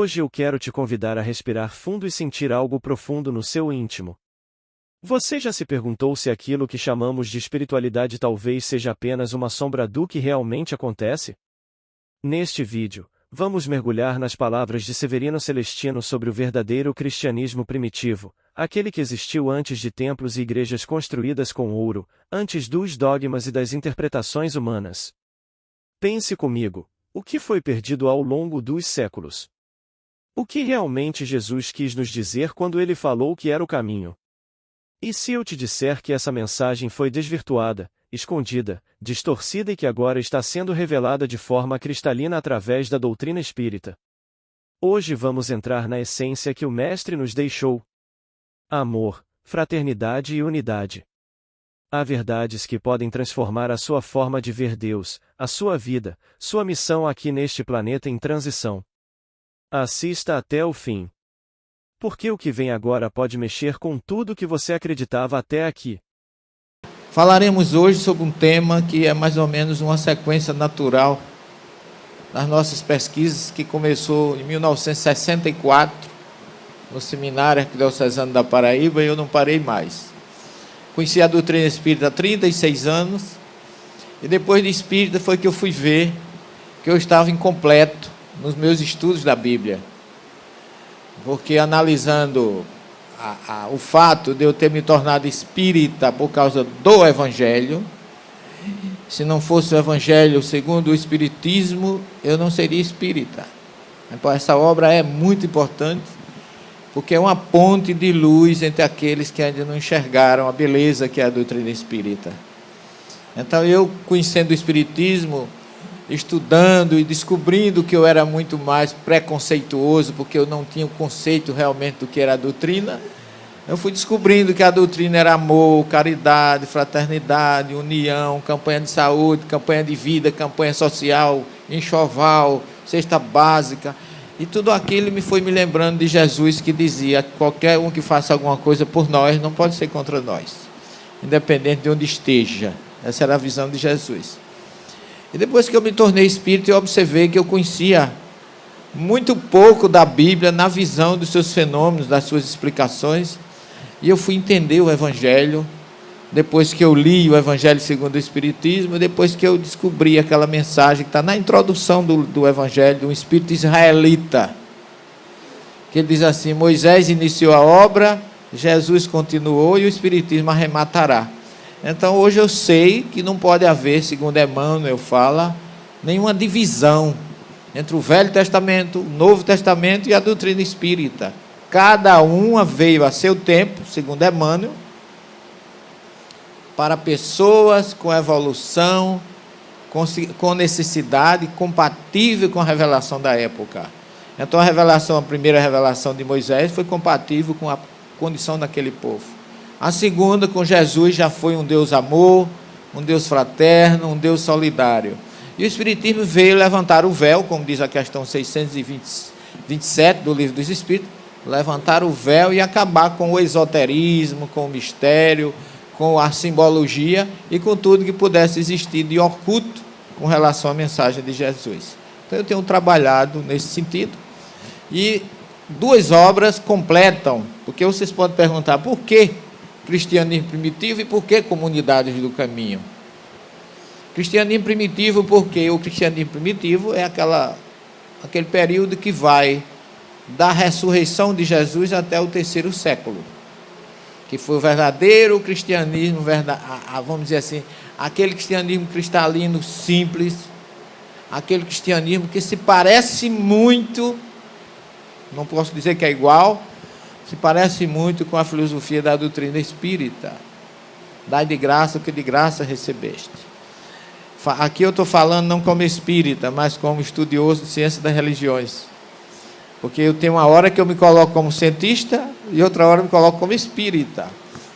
Hoje eu quero te convidar a respirar fundo e sentir algo profundo no seu íntimo. Você já se perguntou se aquilo que chamamos de espiritualidade talvez seja apenas uma sombra do que realmente acontece? Neste vídeo, vamos mergulhar nas palavras de Severino Celestino sobre o verdadeiro cristianismo primitivo, aquele que existiu antes de templos e igrejas construídas com ouro, antes dos dogmas e das interpretações humanas. Pense comigo, o que foi perdido ao longo dos séculos? O que realmente Jesus quis nos dizer quando ele falou que era o caminho? E se eu te disser que essa mensagem foi desvirtuada, escondida, distorcida e que agora está sendo revelada de forma cristalina através da doutrina espírita? Hoje vamos entrar na essência que o Mestre nos deixou: amor, fraternidade e unidade. Há verdades que podem transformar a sua forma de ver Deus, a sua vida, sua missão aqui neste planeta em transição. Assista até o fim. Porque o que vem agora pode mexer com tudo que você acreditava até aqui. Falaremos hoje sobre um tema que é mais ou menos uma sequência natural das nossas pesquisas, que começou em 1964, no Seminário Arquidiocesano da Paraíba, e eu não parei mais. Conheci a doutrina espírita há 36 anos, e depois de espírita foi que eu fui ver que eu estava incompleto nos meus estudos da Bíblia. Porque analisando o fato de eu ter me tornado espírita por causa do Evangelho, se não fosse o Evangelho segundo o Espiritismo, eu não seria espírita. Então essa obra é muito importante, porque é uma ponte de luz entre aqueles que ainda não enxergaram a beleza que é a doutrina espírita. Então eu, conhecendo o Espiritismo, estudando e descobrindo que eu era muito mais preconceituoso, porque eu não tinha o conceito realmente do que era a doutrina, eu fui descobrindo que a doutrina era amor, caridade, fraternidade, união, campanha de saúde, campanha de vida, campanha social, enxoval, cesta básica, e tudo aquilo me foi me lembrando de Jesus, que dizia: qualquer um que faça alguma coisa por nós não pode ser contra nós, independente de onde esteja. Essa era a visão de Jesus. E depois que eu me tornei espírita, eu observei que eu conhecia muito pouco da Bíblia na visão dos seus fenômenos, das suas explicações, e eu fui entender o Evangelho, depois que eu li o Evangelho segundo o Espiritismo, depois que eu descobri aquela mensagem que está na introdução do Evangelho, de um espírito israelita, que ele diz assim: Moisés iniciou a obra, Jesus continuou e o Espiritismo arrematará. Então hoje eu sei que não pode haver, segundo Emmanuel fala, nenhuma divisão entre o Velho Testamento, o Novo Testamento e a doutrina espírita. Cada uma veio a seu tempo, segundo Emmanuel, para pessoas com evolução, com necessidade, compatível com a revelação da época. Então a primeira revelação de Moisés foi compatível com a condição daquele povo. A segunda, com Jesus, já foi um Deus amor, um Deus fraterno, um Deus solidário. E o Espiritismo veio levantar o véu, como diz a questão 627 do Livro dos Espíritos, levantar o véu e acabar com o esoterismo, com o mistério, com a simbologia e com tudo que pudesse existir de oculto com relação à mensagem de Jesus. Então eu tenho trabalhado nesse sentido. E duas obras completam, porque vocês podem perguntar por que cristianismo primitivo e por que comunidades do caminho? Cristianismo primitivo porque o cristianismo primitivo é aquele período que vai da ressurreição de Jesus até o 3º século, que foi o verdadeiro cristianismo, vamos dizer assim, aquele cristianismo cristalino simples, aquele cristianismo que se parece muito, não posso dizer que é igual, se parece muito com a filosofia da doutrina espírita. Dai de graça o que de graça recebeste. Aqui eu estou falando não como espírita, mas como estudioso de ciência das religiões. Porque eu tenho uma hora que eu me coloco como cientista e outra hora eu me coloco como espírita.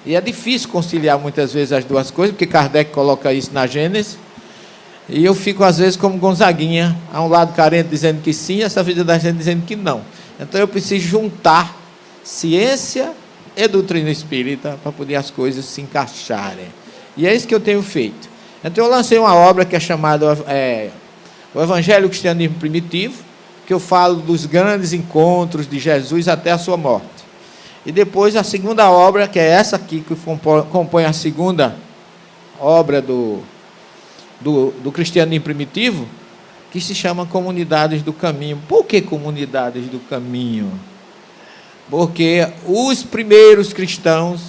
E é difícil conciliar muitas vezes as duas coisas, porque Kardec coloca isso na Gênese. E eu fico às vezes como Gonzaguinha, a um lado carente dizendo que sim, essa vida da gente dizendo que não. Então eu preciso juntar ciência e doutrina espírita para poder as coisas se encaixarem. E é isso que eu tenho feito. Então eu lancei uma obra que é chamada o Evangelho Cristianismo Primitivo, que porque eu falo dos grandes encontros de Jesus até a sua morte. E depois a segunda obra, que é essa aqui, que compõe a segunda obra do cristianismo primitivo, que se chama Comunidades do Caminho. Por que Comunidades do Caminho? Porque os primeiros cristãos,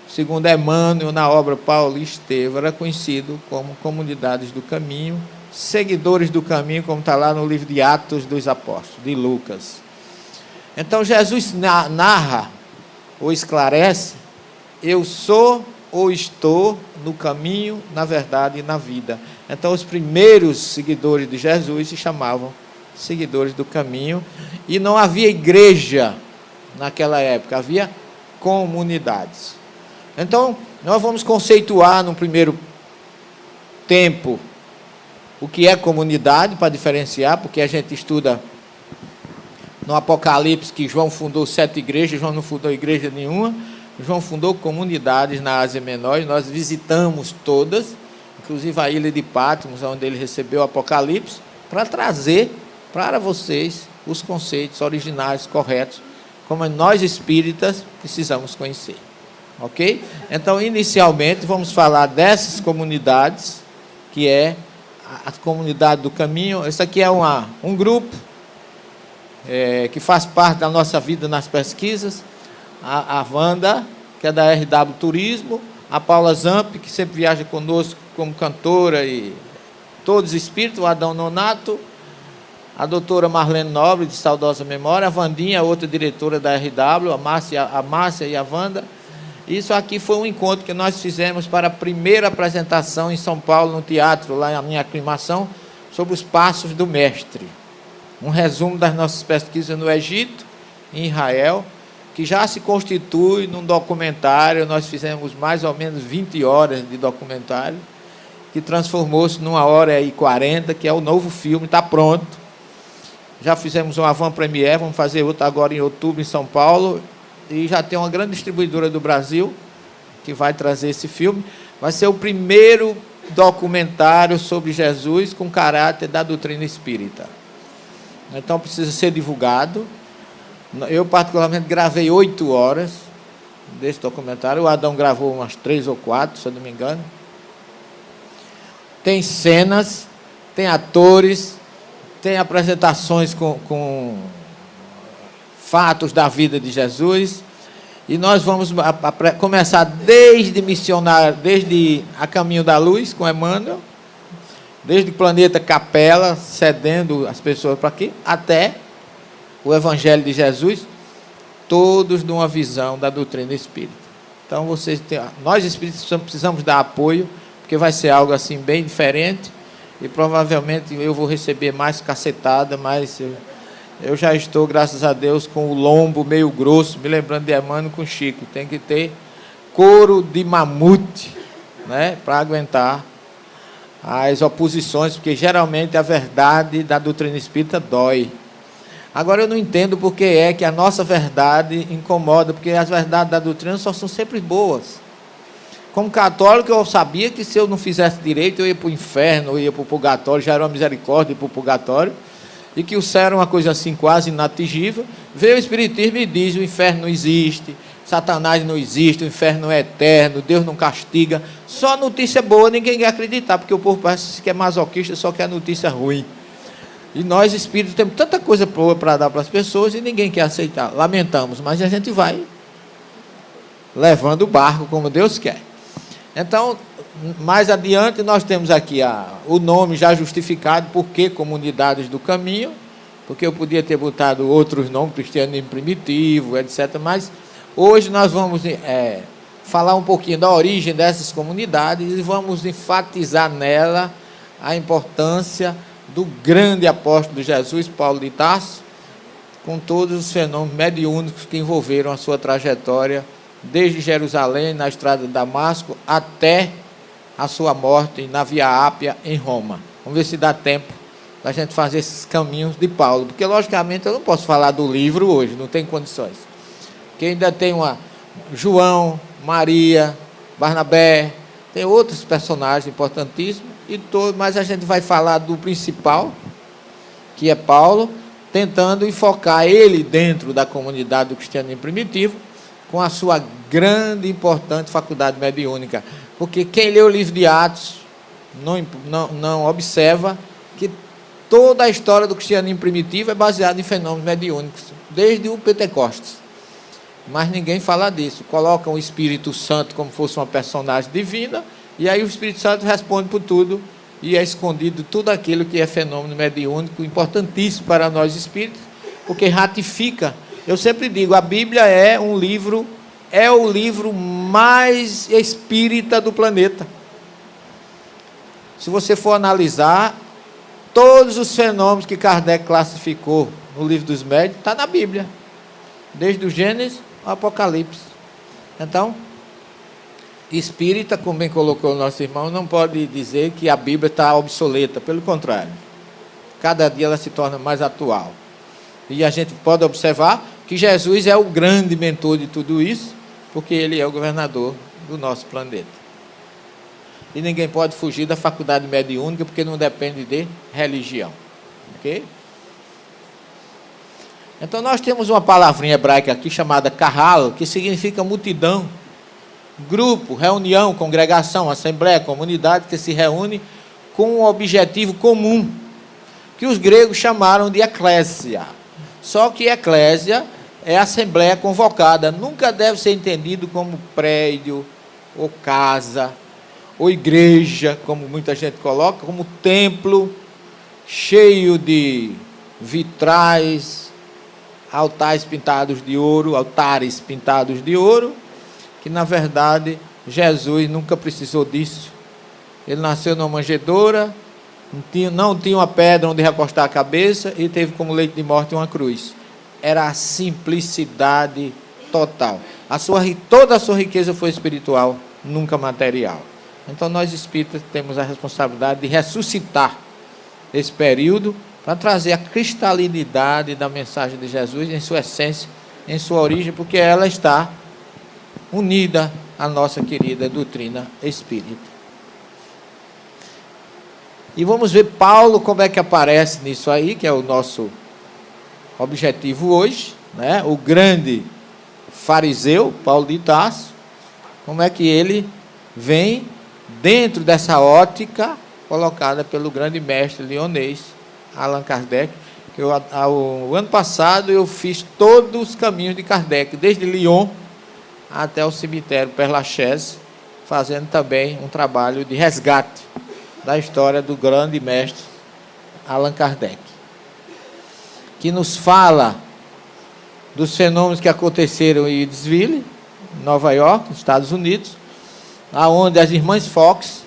segundo Emmanuel, na obra Paulo e Estevão, era conhecido como Comunidades do Caminho, seguidores do caminho, como está lá no livro de Atos dos Apóstolos, de Lucas. Então Jesus narra ou esclarece: eu sou ou estou no caminho, na verdade e na vida. Então os primeiros seguidores de Jesus se chamavam seguidores do caminho, e não havia igreja naquela época, havia comunidades. Então nós vamos conceituar no primeiro tempo o que é comunidade, para diferenciar, porque a gente estuda no Apocalipse que João fundou 7 igrejas, João não fundou igreja nenhuma. João fundou comunidades na Ásia Menor, e nós visitamos todas, inclusive a ilha de Patmos, onde ele recebeu o Apocalipse, para trazer para vocês os conceitos originais, corretos, como nós espíritas precisamos conhecer. Ok? Então, inicialmente, vamos falar dessas comunidades, que é a comunidade do caminho. Isso aqui é um grupo que faz parte da nossa vida nas pesquisas. A Wanda, que é da RW Turismo, a Paula Zamp, que sempre viaja conosco como cantora, e todos espíritos, o Adão Nonato, a doutora Marlene Nobre, de saudosa memória, a Vandinha, outra diretora da RW, a Márcia e a Wanda. Isso aqui foi um encontro que nós fizemos para a primeira apresentação em São Paulo, no teatro, lá na minha aclimação, sobre os passos do mestre. Um resumo das nossas pesquisas no Egito, em Israel, que já se constitui num documentário. Nós fizemos mais ou menos 20 horas de documentário, que transformou-se numa hora e 40, que é o novo filme, está pronto. Já fizemos uma avant-première, vamos fazer outra agora em outubro em São Paulo, e já tem uma grande distribuidora do Brasil que vai trazer esse filme. Vai ser o primeiro documentário sobre Jesus com caráter da doutrina espírita. Então precisa ser divulgado. Eu particularmente gravei 8 horas desse documentário. O Adão gravou umas 3 ou 4, se eu não me engano. Tem cenas, tem atores, tem apresentações com fatos da vida de Jesus. E nós vamos começar desde missionário, desde A Caminho da Luz, com Emmanuel, desde o planeta Capela, cedendo as pessoas para aqui, até o Evangelho de Jesus, todos de uma visão da doutrina espírita. Então, nós espíritas precisamos dar apoio, porque vai ser algo assim bem diferente, e provavelmente eu vou receber mais cacetada, mas eu já estou, graças a Deus, com o lombo meio grosso, me lembrando de Emmanuel com Chico. Tem que ter couro de mamute, né, para aguentar as oposições, porque geralmente a verdade da doutrina espírita dói. Agora eu não entendo porque é que a nossa verdade incomoda, porque as verdades da doutrina só são sempre boas. Como católico, eu sabia que se eu não fizesse direito, eu ia para o inferno, eu ia para o purgatório, já era uma misericórdia ir para o purgatório, e que o céu era uma coisa assim quase inatingível. Veio o Espiritismo e diz: o inferno não existe, Satanás não existe, o inferno é eterno, Deus não castiga. Só notícia boa, ninguém quer acreditar, porque o povo parece que é masoquista, só quer notícia ruim. E nós espíritos temos tanta coisa boa para dar para as pessoas e ninguém quer aceitar. Lamentamos, mas a gente vai levando o barco como Deus quer. Então, mais adiante, nós temos aqui o nome já justificado. Por que Comunidades do Caminho? Porque eu podia ter botado outros nomes, cristianismo primitivo, etc. Mas hoje nós vamos falar um pouquinho da origem dessas comunidades e vamos enfatizar nela a importância do grande apóstolo de Jesus, Paulo de Tarso, com todos os fenômenos mediúnicos que envolveram a sua trajetória, desde Jerusalém, na estrada de Damasco, até a sua morte na Via Ápia, em Roma. Vamos ver se dá tempo da gente fazer esses caminhos de Paulo, porque logicamente eu não posso falar do livro hoje, não tem condições, porque ainda tem João, Maria, Barnabé, tem outros personagens importantíssimos, mas a gente vai falar do principal, que é Paulo, tentando enfocar ele dentro da comunidade do cristianismo primitivo, com a sua grande e importante faculdade mediúnica. Porque quem lê o livro de Atos não observa que toda a história do cristianismo primitivo é baseada em fenômenos mediúnicos, desde o Pentecostes. Mas ninguém fala disso. Colocam o Espírito Santo como fosse uma personagem divina, e aí o Espírito Santo responde por tudo, e é escondido tudo aquilo que é fenômeno mediúnico, importantíssimo para nós espíritos, porque ratifica. Eu sempre digo, a Bíblia é o livro mais espírita do planeta. Se você for analisar, todos os fenômenos que Kardec classificou no livro dos médiuns, está na Bíblia, desde o Gênesis ao Apocalipse. Então, espírita, como bem colocou o nosso irmão, não pode dizer que a Bíblia está obsoleta, pelo contrário, cada dia ela se torna mais atual. E a gente pode observar que Jesus é o grande mentor de tudo isso, porque ele é o governador do nosso planeta. E ninguém pode fugir da faculdade mediúnica, porque não depende de religião. Ok? Então nós temos uma palavrinha hebraica aqui chamada kahal, que significa multidão, grupo, reunião, congregação, assembleia, comunidade que se reúne com um objetivo comum, que os gregos chamaram de eclésia. Só que eclésia é assembleia convocada, nunca deve ser entendido como prédio, ou casa, ou igreja, como muita gente coloca, como templo, cheio de vitrais, altares pintados de ouro, que na verdade Jesus nunca precisou disso. Ele nasceu numa manjedoura, não tinha uma pedra onde recostar a cabeça, e teve como leito de morte uma cruz. Era a simplicidade total. Toda a sua riqueza foi espiritual, nunca material. Então nós espíritas temos a responsabilidade de ressuscitar esse período para trazer a cristalinidade da mensagem de Jesus em sua essência, em sua origem, porque ela está unida à nossa querida doutrina espírita. E vamos ver Paulo como é que aparece nisso aí, que é o nosso objetivo hoje, né? O grande fariseu, Paulo de Tarso, como é que ele vem dentro dessa ótica colocada pelo grande mestre lionês, Allan Kardec, que o ano passado eu fiz todos os caminhos de Kardec, desde Lyon até o cemitério Père Lachaise, fazendo também um trabalho de resgate da história do grande mestre Allan Kardec, que nos fala dos fenômenos que aconteceram em Evansville, Nova York, nos Estados Unidos, aonde as irmãs Fox,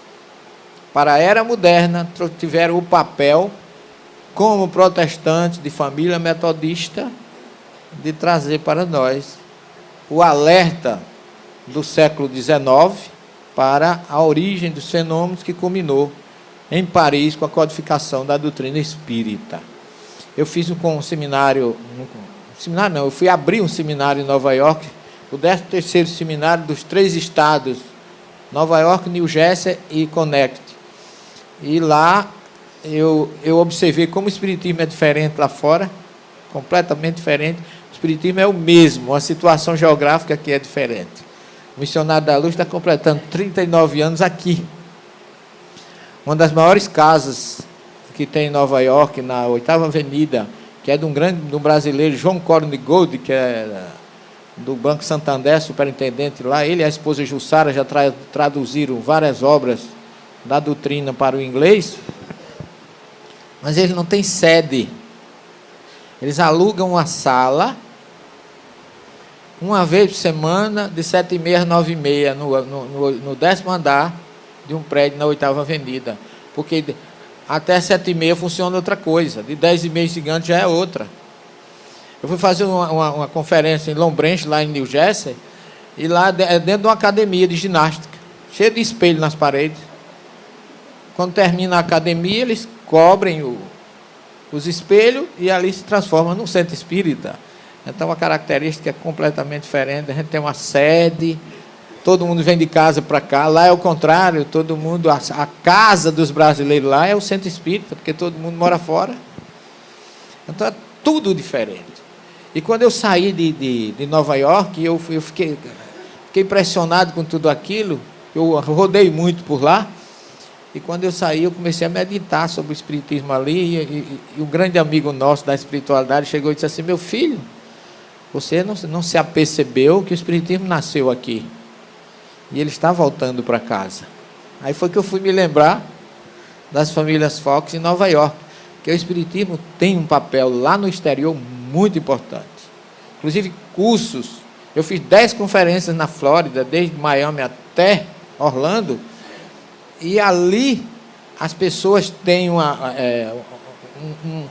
para a era moderna, tiveram o papel, como protestantes de família metodista, de trazer para nós o alerta do século XIX para a origem dos fenômenos que culminou em Paris com a codificação da doutrina espírita. Eu fiz um seminário, eu fui abrir um seminário em Nova York, o 13º seminário dos 3 estados, Nova York, New Jersey e Connecticut. E lá eu observei como o espiritismo é diferente lá fora, completamente diferente. O espiritismo é o mesmo, a situação geográfica aqui é diferente. O Missionário da Luz está completando 39 anos aqui. Uma das maiores casas que tem em Nova York, na 8ª Avenida, que é de um brasileiro, João Kornigold, que é do Banco Santander, superintendente lá. Ele e a esposa Jussara já traduziram várias obras da doutrina para o inglês, mas ele não tem sede. Eles alugam uma sala uma vez por semana, de 7h30 às 9h30, no 10º andar de um prédio na 8ª Avenida, porque até 7h30 funciona outra coisa, de 10h30 em seguinte já é outra. Eu fui fazer uma conferência em Long Branch, lá em New Jersey, e lá é dentro de uma academia de ginástica, cheia de espelho nas paredes. Quando termina a academia, eles cobrem os espelhos e ali se transforma num centro espírita. Então, a característica é completamente diferente. A gente tem uma sede, todo mundo vem de casa para cá. Lá é o contrário, todo mundo, a casa dos brasileiros lá é o centro espírita, porque todo mundo mora fora. Então é tudo diferente. E quando eu saí de Nova York, eu fiquei impressionado com tudo aquilo. Eu rodei muito por lá. E quando eu saí, eu comecei a meditar sobre o espiritismo ali. E um grande amigo nosso da espiritualidade chegou e disse assim: meu filho, você não se apercebeu que o espiritismo nasceu aqui. E ele está voltando para casa. Aí foi que eu fui me lembrar das famílias Fox em Nova York. Que o espiritismo tem um papel lá no exterior muito importante. Inclusive cursos. Eu fiz 10 conferências na Flórida, desde Miami até Orlando. E ali as pessoas têm um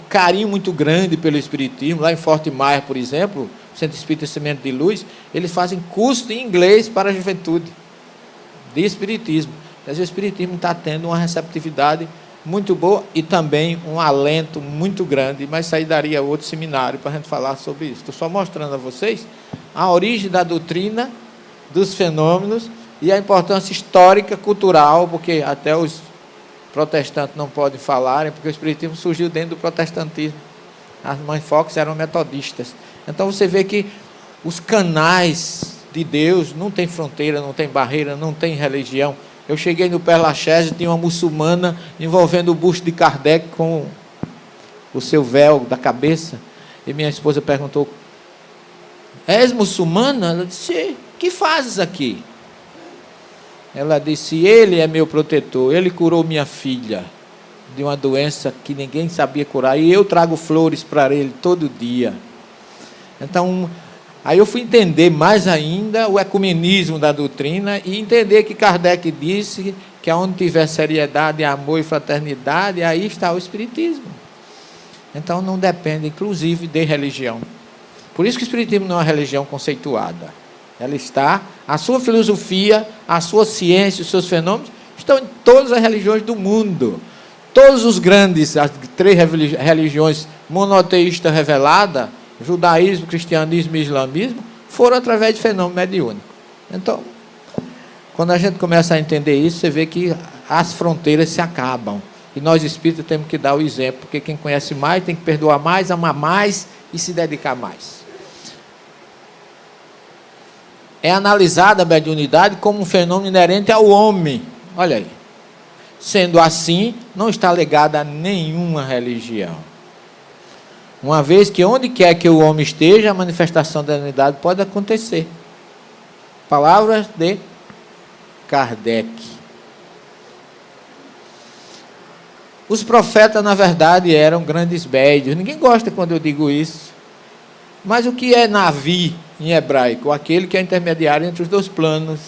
carinho muito grande pelo espiritismo. Lá em Fort Myers, por exemplo, Centro Espírita Semente de Luz, eles fazem curso em inglês para a juventude de espiritismo. Mas o espiritismo está tendo uma receptividade muito boa e também um alento muito grande, mas isso aí daria outro seminário para a gente falar sobre isso. Estou só mostrando a vocês a origem da doutrina, dos fenômenos e a importância histórica, cultural, porque até os protestantes não podem falar, porque o espiritismo surgiu dentro do protestantismo. As mães Fox eram metodistas. Então você vê que os canais de Deus não tem fronteira, não tem barreira, não tem religião. Eu cheguei no Père Lachaise, tinha uma muçulmana envolvendo o busto de Kardec com o seu véu da cabeça. E minha esposa perguntou: és muçulmana? Ela disse: que fazes aqui? Ela disse: ele é meu protetor, ele curou minha filha de uma doença que ninguém sabia curar, e eu trago flores para ele todo dia. Então, aí eu fui entender mais ainda o ecumenismo da doutrina e entender que Kardec disse que onde tiver seriedade, amor e fraternidade, aí está o espiritismo. Então não depende, inclusive, de religião. Por isso que o espiritismo não é uma religião conceituada. Ela está, a sua filosofia, a sua ciência, os seus fenômenos, estão em todas as religiões do mundo. Todos os grandes, as 3 religiões monoteístas reveladas, judaísmo, cristianismo e islamismo, foram através de fenômeno mediúnico. Então, quando a gente começa a entender isso, você vê que as fronteiras se acabam. E nós espíritas temos que dar o exemplo, porque quem conhece mais tem que perdoar mais, amar mais e se dedicar mais. É analisada a mediunidade como um fenômeno inerente ao homem. Olha aí. Sendo assim, não está ligada a nenhuma religião. Uma vez que onde quer que o homem esteja, a manifestação da unidade pode acontecer. Palavras de Kardec. Os profetas, na verdade, eram grandes médiuns. Ninguém gosta quando eu digo isso. Mas o que é Navi em hebraico? Aquele que é intermediário entre os 2 planos.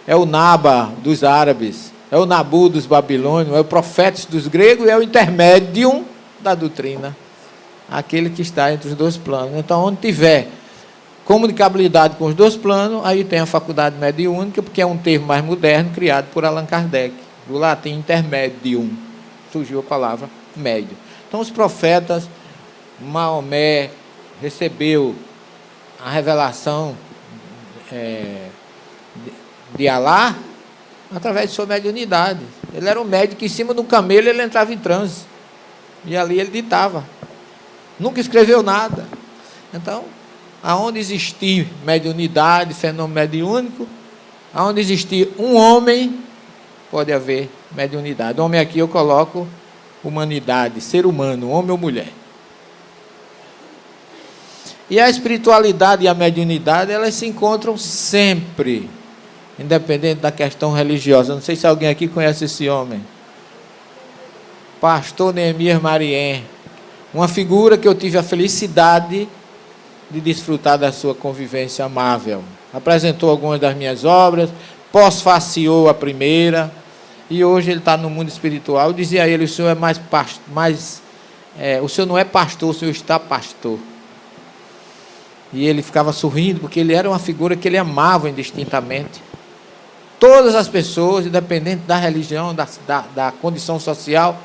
É o Naba dos árabes, é o Nabu dos babilônios, é o profetas dos gregos e é o intermédium da doutrina. Aquele que está entre os 2 planos. Então, onde tiver comunicabilidade com os 2 planos, aí tem a faculdade mediúnica, porque é um termo mais moderno, criado por Allan Kardec, do latim intermedium. Surgiu a palavra médio. Então, os profetas, Maomé recebeu a revelação de Alá através de sua mediunidade. Ele era um médico que, em cima do camelo, ele entrava em transe. E ali ele ditava. Nunca escreveu nada. Então, aonde existir mediunidade, fenômeno mediúnico, aonde existir um homem, pode haver mediunidade. Homem aqui eu coloco humanidade, ser humano, homem ou mulher. E a espiritualidade e a mediunidade, elas se encontram sempre, independente da questão religiosa. Não sei se alguém aqui conhece esse homem. Pastor Neemias Marien. Uma figura que eu tive a felicidade de desfrutar da sua convivência amável. Apresentou algumas das minhas obras, pós-faciou a primeira, e hoje ele está no mundo espiritual. Eu dizia a ele: o senhor o senhor não é pastor, o senhor está pastor. E ele ficava sorrindo, porque ele era uma figura que ele amava indistintamente. Todas as pessoas, independente da religião, da condição social,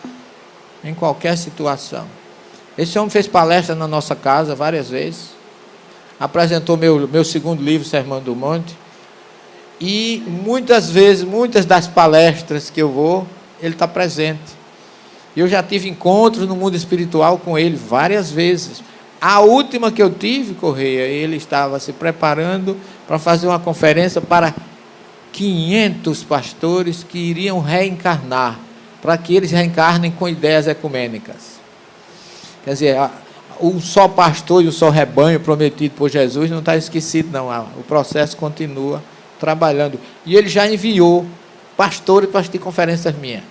em qualquer situação. Esse homem fez palestra na nossa casa várias vezes. Apresentou meu 2º livro, Sermão do Monte. E muitas vezes, muitas das palestras que eu vou, ele está presente. Eu já tive encontros no mundo espiritual com ele várias vezes. A última que eu tive, Correia, ele estava se preparando para fazer uma conferência para 500 pastores que iriam reencarnar, para que eles reencarnem com ideias ecumênicas. Quer dizer, o só pastor e o só rebanho prometido por Jesus não está esquecido, não. O processo continua trabalhando. E ele já enviou pastores para assistir conferências minhas.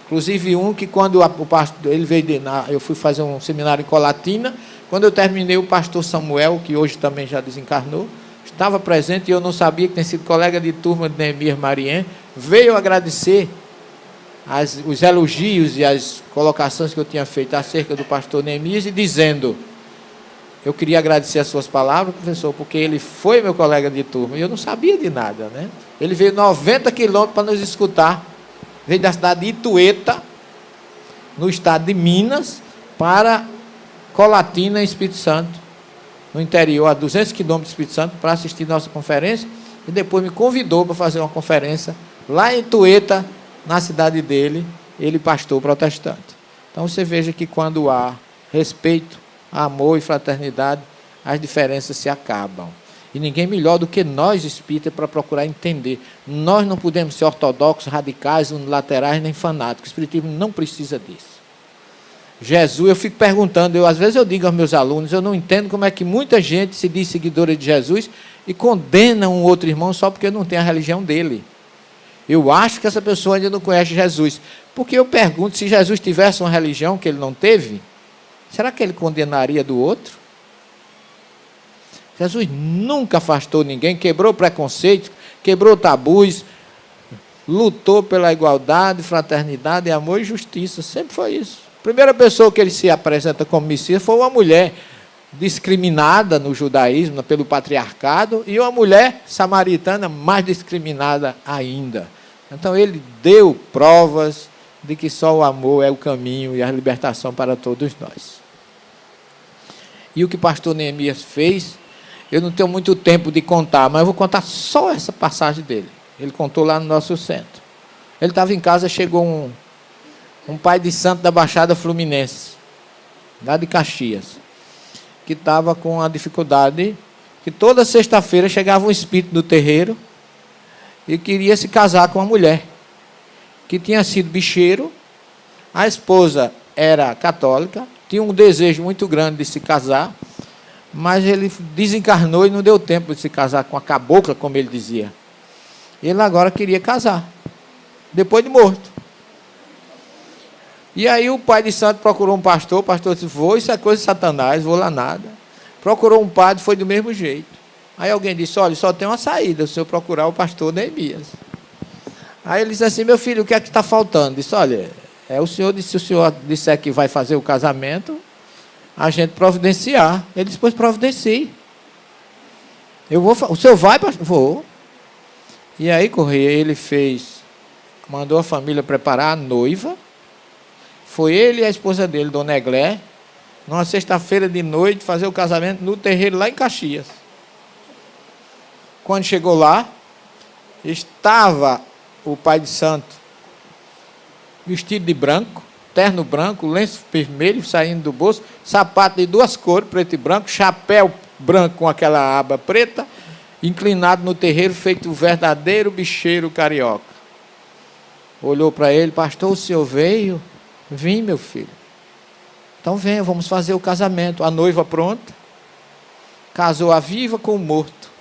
Inclusive um que quando o pastor, ele veio eu fui fazer um seminário em Colatina, quando eu terminei, o pastor Samuel, que hoje também já desencarnou, estava presente e eu não sabia, que tem sido colega de turma de Neemias Marien, veio agradecer os elogios e as colocações que eu tinha feito acerca do pastor Neemias, e dizendo: eu queria agradecer as suas palavras, professor, porque ele foi meu colega de turma, e eu não sabia de nada, né? Ele veio 90 quilômetros para nos escutar, veio da cidade de Itueta, no estado de Minas, para Colatina, Espírito Santo, no interior, a 200 quilômetros do Espírito Santo, para assistir nossa conferência, e depois me convidou para fazer uma conferência lá em Itueta, na cidade dele, ele pastor protestante. Então você veja que quando há respeito, amor e fraternidade, as diferenças se acabam. E ninguém melhor do que nós espíritas para procurar entender. Nós não podemos ser ortodoxos, radicais, unilaterais, nem fanáticos. O espiritismo não precisa disso. Jesus, eu fico perguntando, às vezes eu digo aos meus alunos, eu não entendo como é que muita gente se diz seguidora de Jesus e condena um outro irmão só porque não tem a religião dele. Eu acho que essa pessoa ainda não conhece Jesus. Porque eu pergunto, se Jesus tivesse uma religião que ele não teve, será que ele condenaria do outro? Jesus nunca afastou ninguém, quebrou preconceito, quebrou tabus, lutou pela igualdade, fraternidade, amor e justiça. Sempre foi isso. A primeira pessoa que ele se apresenta como Messias foi uma mulher discriminada no judaísmo, pelo patriarcado, e uma mulher samaritana mais discriminada ainda. Então ele deu provas de que só o amor é o caminho e a libertação para todos nós. E o que o pastor Neemias fez, eu não tenho muito tempo de contar, mas eu vou contar só essa passagem dele. Ele contou lá no nosso centro. Ele estava em casa, chegou um pai de santo da Baixada Fluminense, lá de Caxias, que estava com a dificuldade, que toda sexta-feira chegava um espírito do terreiro e queria se casar com uma mulher, que tinha sido bicheiro, a esposa era católica, tinha um desejo muito grande de se casar, mas ele desencarnou e não deu tempo de se casar com a cabocla, como ele dizia. Ele agora queria casar, depois de morto. E aí o pai de santo procurou um pastor, o pastor disse: vou, isso é coisa de Satanás, vou lá nada. Procurou um padre, foi do mesmo jeito. Aí alguém disse: olha, só tem uma saída, o senhor procurar o pastor Neemias. Aí ele disse assim: meu filho, o que é que está faltando? Disse: olha, o senhor disse, se o senhor disser que vai fazer o casamento, a gente providenciar. Ele disse: pois providencie. Eu vou, o senhor vai, pastor? Vou. E aí, Correia, ele mandou a família preparar a noiva. Foi ele e a esposa dele, Dona Eglé, numa sexta-feira de noite, fazer o casamento no terreiro lá em Caxias. Quando chegou lá, estava o pai de santo vestido de branco, terno branco, lenço vermelho saindo do bolso, sapato de duas cores, preto e branco, chapéu branco com aquela aba preta, inclinado no terreiro, feito um verdadeiro bicheiro carioca. Olhou para ele: pastor, o senhor veio? Vim, meu filho. Então venha, vamos fazer o casamento. A noiva pronta, casou a viva com o morto.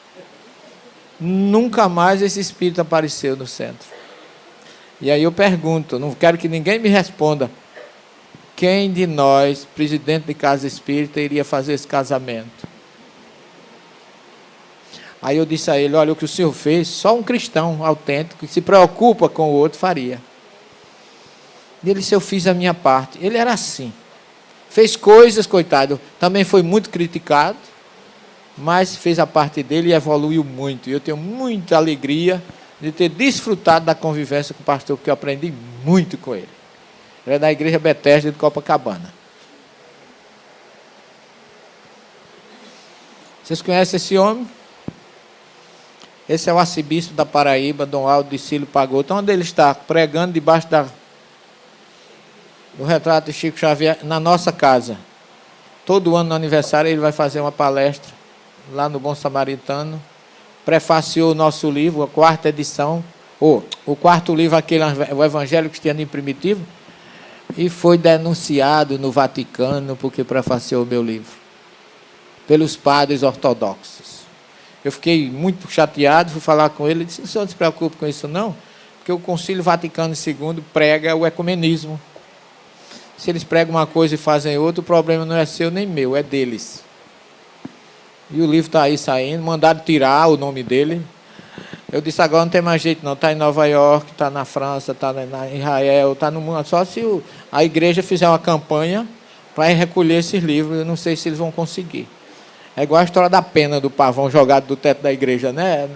Nunca mais esse espírito apareceu no centro. E aí eu pergunto, não quero que ninguém me responda, quem de nós, presidente de casa espírita, iria fazer esse casamento? Aí eu disse a ele: olha, o que o senhor fez, só um cristão autêntico, que se preocupa com o outro, faria. E ele disse: eu fiz a minha parte. Ele era assim. Fez coisas, coitado, também foi muito criticado, mas fez a parte dele e evoluiu muito. E eu tenho muita alegria de ter desfrutado da convivência com o pastor, porque eu aprendi muito com ele. Ele é da igreja Betesda de Copacabana. Vocês conhecem esse homem? Esse é o arcebispo da Paraíba, Dom Aldo de Cílio Pagotto, onde ele está pregando debaixo do retrato de Chico Xavier na nossa casa. Todo ano no aniversário ele vai fazer uma palestra lá no Bom Samaritano. Prefaciou o nosso livro, a 4ª edição, o 4º livro, o Evangelho Cristiano em Primitivo, e foi denunciado no Vaticano porque prefaciou o meu livro, pelos padres ortodoxos. Eu fiquei muito chateado, fui falar com ele, e disse: o senhor não se preocupe com isso não, porque o Concílio Vaticano II prega o ecumenismo. Se eles pregam uma coisa e fazem outra, o problema não é seu nem meu, é deles. E o livro está aí saindo, mandaram tirar o nome dele. Eu disse: agora não tem mais jeito não, está em Nova York, está na França, está em Israel, está no mundo. Só se a igreja fizer uma campanha para recolher esses livros, eu não sei se eles vão conseguir. É igual a história da pena do pavão jogado do teto da igreja, né?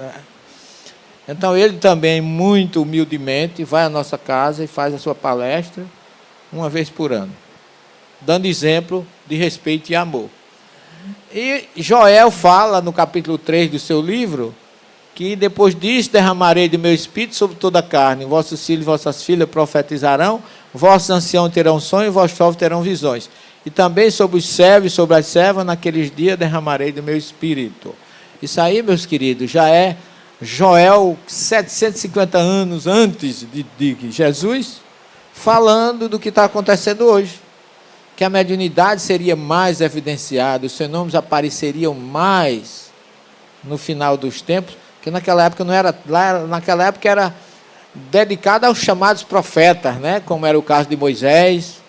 Então ele também, muito humildemente, vai à nossa casa e faz a sua palestra uma vez por ano, dando exemplo de respeito e amor. E Joel fala no capítulo 3 do seu livro que depois disso derramarei de meu espírito sobre toda a carne, vossos filhos e vossas filhas profetizarão, vossos anciãos terão sonhos, vossos jovens terão visões. E também sobre os servos e sobre as servas, naqueles dias derramarei do meu espírito. Isso aí, meus queridos, já é Joel 750 anos antes de Jesus, falando do que está acontecendo hoje. Que a mediunidade seria mais evidenciada, os fenômenos apareceriam mais no final dos tempos, que naquela época não era, naquela época era dedicada aos chamados profetas, né? Como era o caso de Moisés,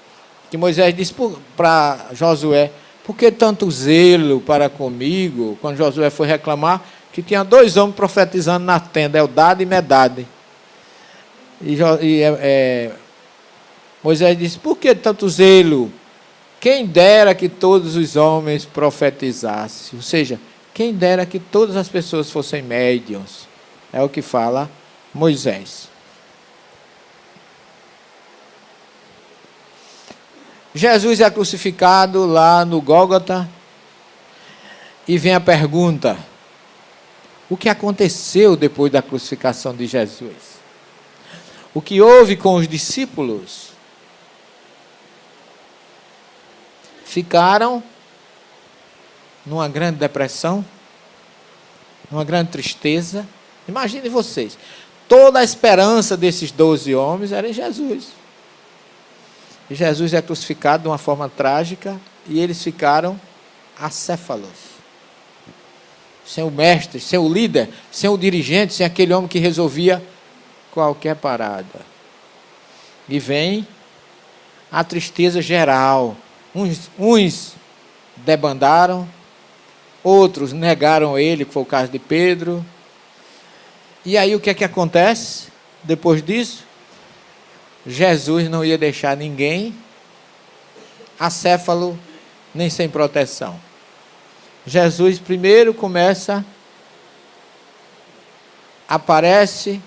que Moisés disse para Josué: por que tanto zelo para comigo? Quando Josué foi reclamar que tinha 2 homens profetizando na tenda, Eldade e Medade. Moisés disse: por que tanto zelo? Quem dera que todos os homens profetizassem. Ou seja, quem dera que todas as pessoas fossem médiuns. É o que fala Moisés. Jesus é crucificado lá no Gólgota. E vem a pergunta: o que aconteceu depois da crucificação de Jesus? O que houve com os discípulos? Ficaram numa grande depressão, numa grande tristeza. Imagine vocês, toda a esperança desses 12 homens era em Jesus. E Jesus é crucificado de uma forma trágica e eles ficaram acéfalos. Sem o mestre, sem o líder, sem o dirigente, sem aquele homem que resolvia qualquer parada. E vem a tristeza geral. Uns debandaram, outros negaram ele, que foi o caso de Pedro. E aí o que é que acontece depois disso? Jesus não ia deixar ninguém acéfalo nem sem proteção. Jesus primeiro aparece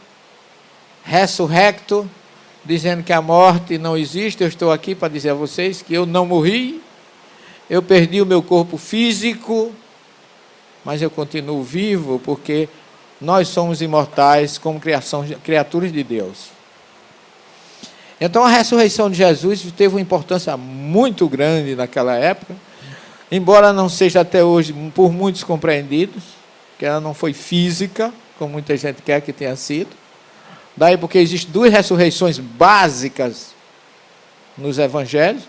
ressurrecto, dizendo que a morte não existe. Eu estou aqui para dizer a vocês que eu não morri, eu perdi o meu corpo físico, mas eu continuo vivo, porque nós somos imortais como criaturas de Deus. Então a ressurreição de Jesus teve uma importância muito grande naquela época, embora não seja até hoje por muitos compreendidos, que ela não foi física, como muita gente quer que tenha sido. Daí porque existem 2 ressurreições básicas nos evangelhos.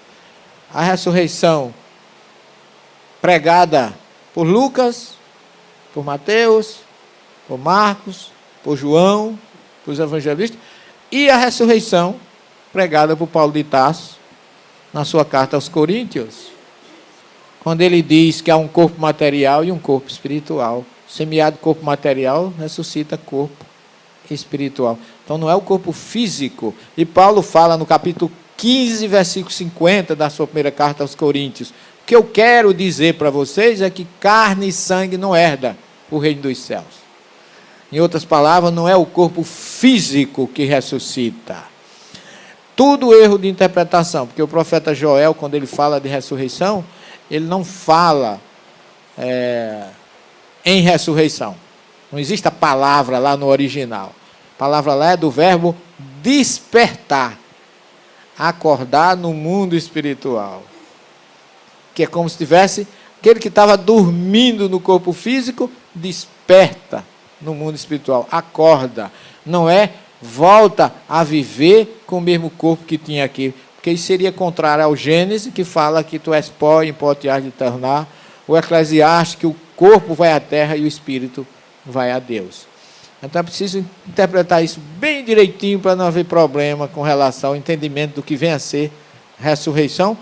A ressurreição pregada por Lucas, por Mateus, por Marcos, por João, por os evangelistas, e a ressurreição pregada por Paulo de Tarso na sua carta aos Coríntios, quando ele diz que há um corpo material e um corpo espiritual. Semeado corpo material, ressuscita corpo espiritual. Então não é o corpo físico. E Paulo fala no capítulo 15, versículo 50 da sua primeira carta aos Coríntios: o que eu quero dizer para vocês é que carne e sangue não herda o reino dos céus. Em outras palavras, não é o corpo físico que ressuscita. Tudo erro de interpretação, porque o profeta Joel, quando ele fala de ressurreição, ele não fala em ressurreição. Não existe a palavra lá no original. A palavra lá é do verbo despertar. acordar no mundo espiritual. Que é como se tivesse aquele que estava dormindo no corpo físico, desperta no mundo espiritual, acorda. Não é volta a viver com o mesmo corpo que tinha aqui. Porque isso seria contrário ao Gênesis, que fala que tu és pó e em pó te hás de tornar. O Eclesiastes, que o corpo vai à terra e o espírito vai a Deus. Então é preciso interpretar isso bem direitinho para não haver problema com relação ao entendimento do que vem a ser ressurreição,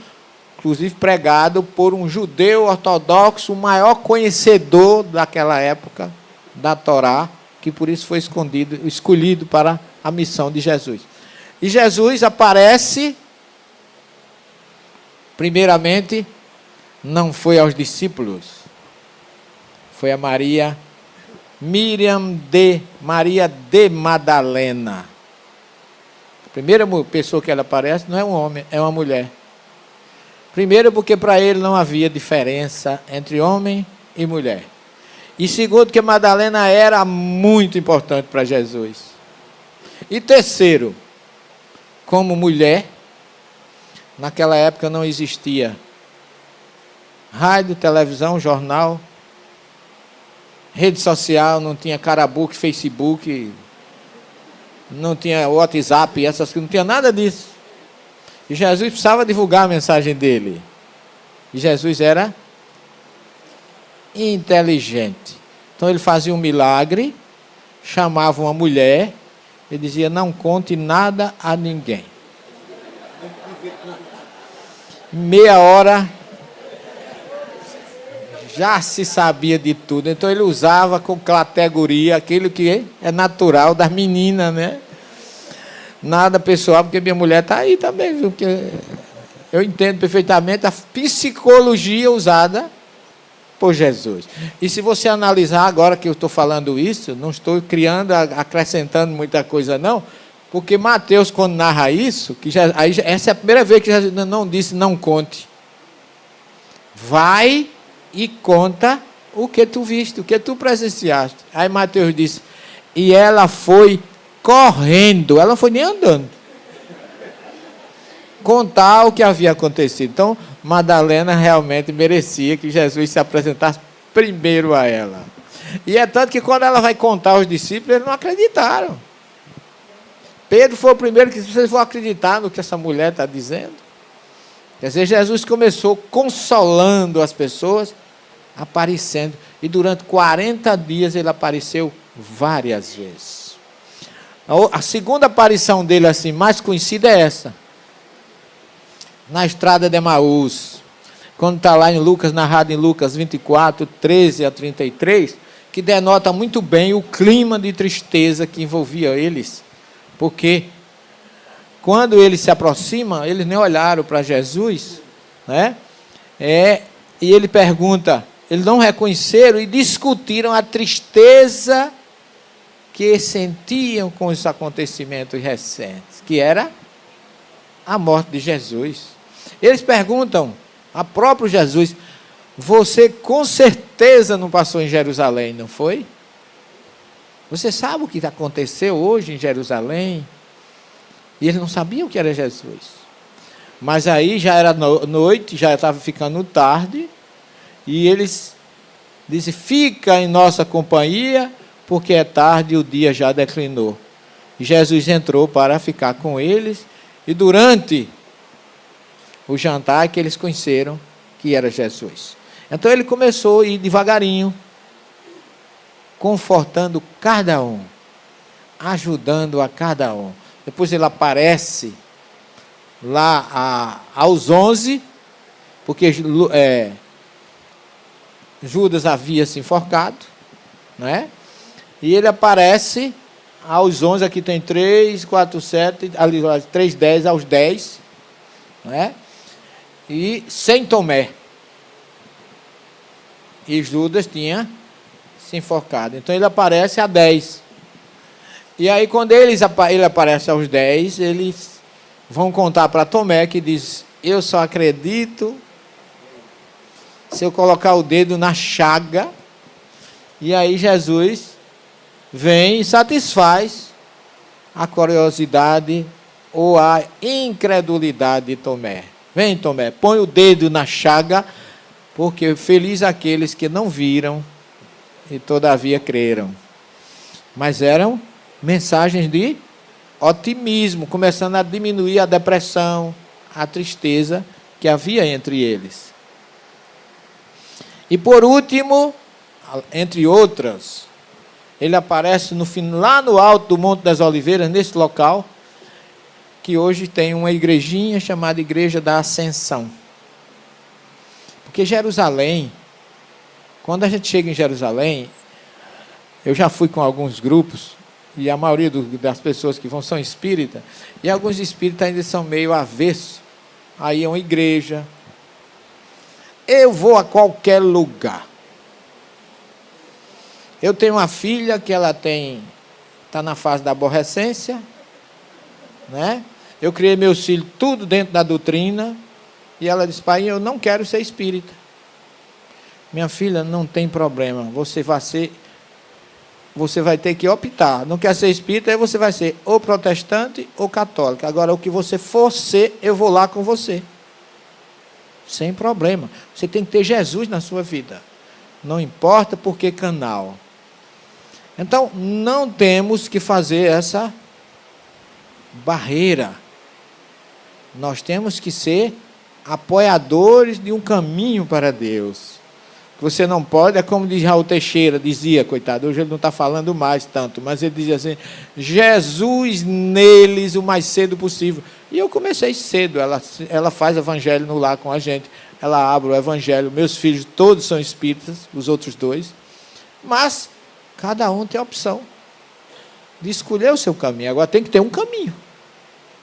inclusive pregado por um judeu ortodoxo, o maior conhecedor daquela época da Torá, que por isso foi escolhido para a missão de Jesus. E Jesus aparece, primeiramente, não foi aos discípulos, foi a Maria de Madalena. A primeira pessoa que ela aparece não é um homem, é uma mulher. Primeiro, porque para ele não havia diferença entre homem e mulher. E segundo, que Madalena era muito importante para Jesus. E terceiro, como mulher, naquela época não existia rádio, televisão, jornal, rede social, não tinha Carabook, Facebook, não tinha WhatsApp, essas coisas, não tinha nada disso. E Jesus precisava divulgar a mensagem dele. E Jesus era inteligente. Então ele fazia um milagre, chamava uma mulher e dizia: não conte nada a ninguém. Meia hora já se sabia de tudo. Então ele usava com categoria aquilo que é natural das meninas, né? Nada pessoal, porque minha mulher está aí também, viu? Porque eu entendo perfeitamente a psicologia usada por Jesus. E se você analisar agora que eu estou falando isso, não estou criando, acrescentando muita coisa não, porque Mateus, quando narra isso, essa é a primeira vez que Jesus não disse não conte. Vai e conta o que tu viste, o que tu presenciaste. Aí Mateus disse, e ela foi correndo, ela não foi nem andando, contar o que havia acontecido. Então, Madalena realmente merecia que Jesus se apresentasse primeiro a ela. E é tanto que quando ela vai contar aos discípulos, eles não acreditaram. Pedro foi o primeiro que disse, vocês vão acreditar no que essa mulher está dizendo? Quer dizer, Jesus começou consolando as pessoas, aparecendo. E durante 40 dias ele apareceu várias vezes. A segunda aparição dele, assim, mais conhecida é essa. Na estrada de Emaús. Quando está lá em Lucas, narrado em Lucas 24, 13 a 33, que denota muito bem o clima de tristeza que envolvia eles. Porque quando eles se aproximam, eles nem olharam para Jesus, né? E ele pergunta, eles não reconheceram e discutiram a tristeza que sentiam com os acontecimentos recentes, que era a morte de Jesus. Eles perguntam a próprio Jesus, você com certeza não passou em Jerusalém, não foi? Você sabe o que aconteceu hoje em Jerusalém? E eles não sabiam que era Jesus. Mas aí já era noite, já estava ficando tarde, e eles dizem, fica em nossa companhia, porque é tarde e o dia já declinou. E Jesus entrou para ficar com eles, e durante o jantar que eles conheceram que era Jesus. Então ele começou a ir devagarinho, confortando cada um, ajudando a cada um. Depois ele aparece lá aos 11, porque Judas havia se enforcado, né? E ele aparece aos 11, aqui tem 3, 4, 7, ali 3, 10, aos 10, né? E sem Tomé. E Judas tinha se enforcado. Então ele aparece a 10. E aí quando ele aparece aos 10, eles vão contar para Tomé, que diz, eu só acredito se eu colocar o dedo na chaga. E aí Jesus vem e satisfaz a curiosidade ou a incredulidade de Tomé? Vem, Tomé, põe o dedo na chaga, porque feliz aqueles que não viram e todavia creram. Mas eram mensagens de otimismo, começando a diminuir a depressão, a tristeza que havia entre eles. E por último, entre outras, ele aparece lá no alto do Monte das Oliveiras, nesse local, que hoje tem uma igrejinha chamada Igreja da Ascensão. Porque Jerusalém, quando a gente chega em Jerusalém, eu já fui com alguns grupos, e a maioria das pessoas que vão são espíritas, e alguns espíritas ainda são meio avessos. Aí é uma igreja. Eu vou a qualquer lugar. Eu tenho uma filha que ela está na fase da aborrecência, né? Eu criei meus filhos tudo dentro da doutrina, e ela disse: pai, eu não quero ser espírita. Minha filha, não tem problema, você vai ter que optar. Não quer ser espírita, aí você vai ser ou protestante ou católico. Agora, o que você for ser, eu vou lá com você. Sem problema. Você tem que ter Jesus na sua vida. Não importa por que canal. Então, não temos que fazer essa barreira. Nós temos que ser apoiadores de um caminho para Deus. Você não pode, é como diz Raul Teixeira, dizia, coitado, hoje ele não está falando mais tanto, mas ele dizia assim: Jesus neles o mais cedo possível. E eu comecei cedo, ela faz evangelho no lar com a gente, ela abre o evangelho, meus filhos todos são espíritas, os outros dois, mas cada um tem a opção de escolher o seu caminho. Agora tem que ter um caminho,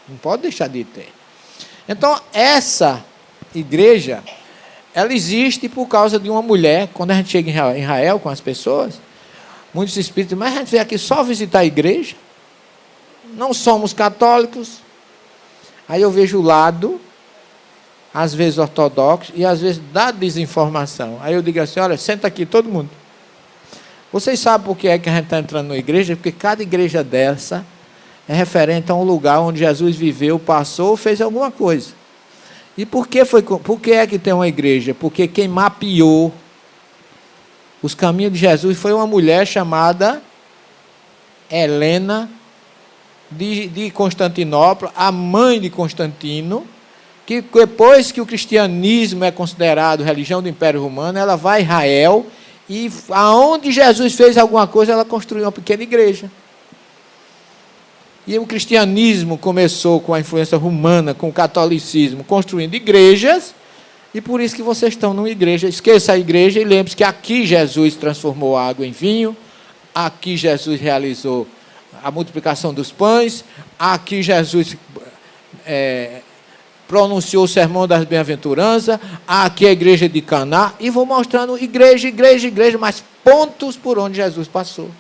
não pode deixar de ter. Então, essa igreja, ela existe por causa de uma mulher. Quando a gente chega em Israel com as pessoas, muitos espíritos, mas a gente veio aqui só visitar a igreja, não somos católicos. Aí eu vejo o lado, às vezes ortodoxo, e às vezes da desinformação. Aí eu digo assim: olha, senta aqui todo mundo. Vocês sabem por que é que a gente está entrando na igreja? Porque cada igreja dessa é referente a um lugar onde Jesus viveu, passou, fez alguma coisa. E por que é que tem uma igreja? Porque quem mapeou os caminhos de Jesus foi uma mulher chamada Helena de Constantinopla, a mãe de Constantino, que depois que o cristianismo é considerado religião do Império Romano, ela vai a Israel e aonde Jesus fez alguma coisa, ela construiu uma pequena igreja. E o cristianismo começou com a influência romana, com o catolicismo, construindo igrejas, e por isso que vocês estão numa igreja. Esqueça a igreja e lembre-se que aqui Jesus transformou a água em vinho, aqui Jesus realizou a multiplicação dos pães, aqui Jesus pronunciou o sermão das bem-aventuranças, aqui a igreja de Caná, e vou mostrando igreja, mas pontos por onde Jesus passou.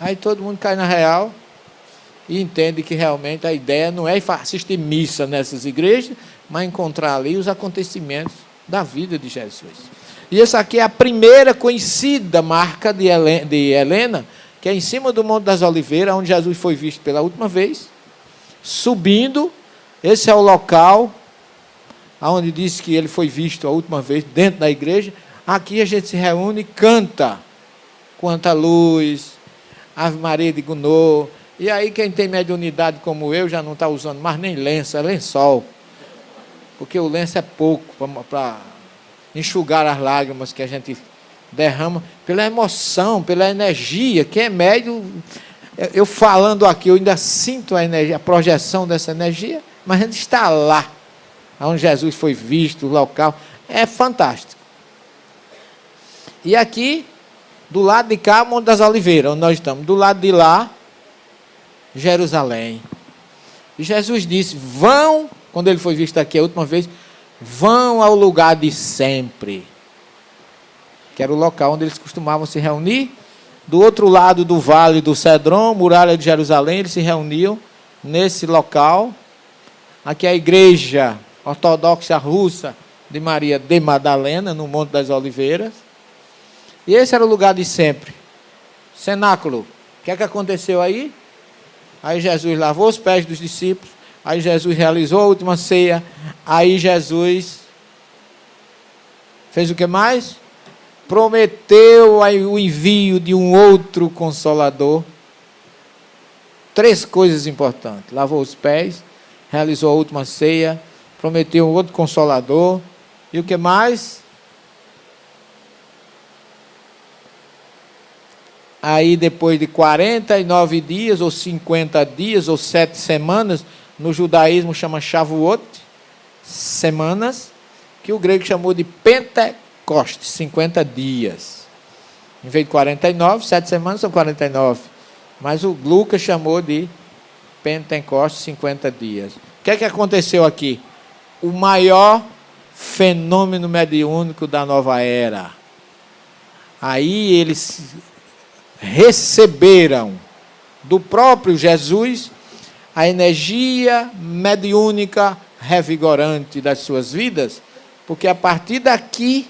Aí todo mundo cai na real e entende que realmente a ideia não é assistir missa nessas igrejas, mas encontrar ali os acontecimentos da vida de Jesus. E essa aqui é a primeira conhecida marca de Helena, que é em cima do Monte das Oliveiras, onde Jesus foi visto pela última vez, subindo. Esse é o local onde diz que ele foi visto a última vez, dentro da igreja. Aqui a gente se reúne e canta Quanta Luz, Ave Maria de Gounod. E aí quem tem mediunidade como eu já não está usando mais nem lenço, é lençol. Porque o lenço é pouco para enxugar as lágrimas que a gente derrama pela emoção, pela energia. Quem é médium, eu falando aqui, eu ainda sinto a energia, a projeção dessa energia, mas a gente está lá, onde Jesus foi visto, o local. É fantástico. E aqui, do lado de cá, Monte das Oliveiras, onde nós estamos. Do lado de lá, Jerusalém. E Jesus disse: vão, quando ele foi visto aqui a última vez, vão ao lugar de sempre, que era o local onde eles costumavam se reunir. Do outro lado do vale do Cedron, muralha de Jerusalém, eles se reuniam nesse local. Aqui é a igreja ortodoxa russa de Maria de Madalena, no Monte das Oliveiras. E esse era o lugar de sempre. Cenáculo. O que é que aconteceu aí? Aí Jesus lavou os pés dos discípulos, Aí Jesus realizou a última ceia. Aí Jesus fez o que mais? Prometeu o envio de um outro Consolador. 3 coisas importantes. Lavou os pés, realizou a última ceia, prometeu um outro Consolador. E o que mais? Aí depois de 49 dias, ou 50 dias, ou 7 semanas, no judaísmo chama Shavuot, semanas, que o grego chamou de Pentecostes, 50 dias. Em vez de 49, 7 semanas são 49. Mas o Lucas chamou de Pentecostes, 50 dias. O que é que aconteceu aqui? O maior fenômeno mediúnico da nova era. Aí eles receberam do próprio Jesus a energia mediúnica revigorante das suas vidas, porque a partir daqui,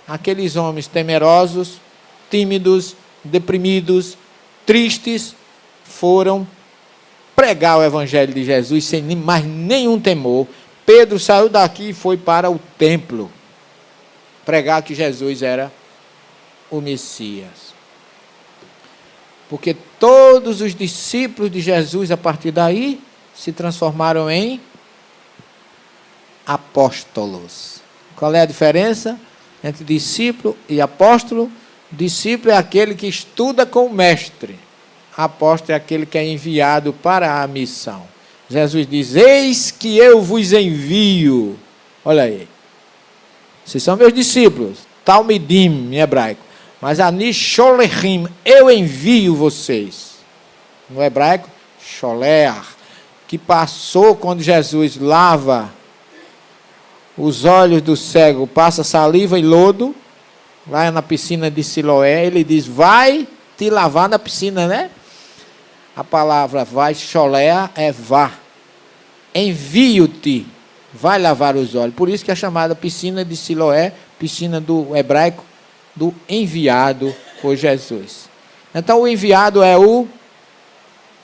aqueles homens temerosos, tímidos, deprimidos, tristes, foram pregar o Evangelho de Jesus sem mais nenhum temor. Pedro saiu daqui e foi para o templo pregar que Jesus era o Messias. Porque todos os discípulos de Jesus, a partir daí, se transformaram em apóstolos. Qual é a diferença entre discípulo e apóstolo? Discípulo é aquele que estuda com o mestre. Apóstolo é aquele que é enviado para a missão. Jesus diz: eis que eu vos envio. Olha aí. Vocês são meus discípulos. Talmidim, em hebraico. Mas ani sholechim, eu envio vocês. No hebraico, sholeach, que passou quando Jesus lava os olhos do cego, passa saliva e lodo, lá na piscina de Siloé, ele diz: vai te lavar na piscina, né? A palavra vai, sholeach, é vá. Envio-te, vai lavar os olhos. Por isso que é chamada piscina de Siloé, piscina do hebraico, do enviado por Jesus. Então o enviado é o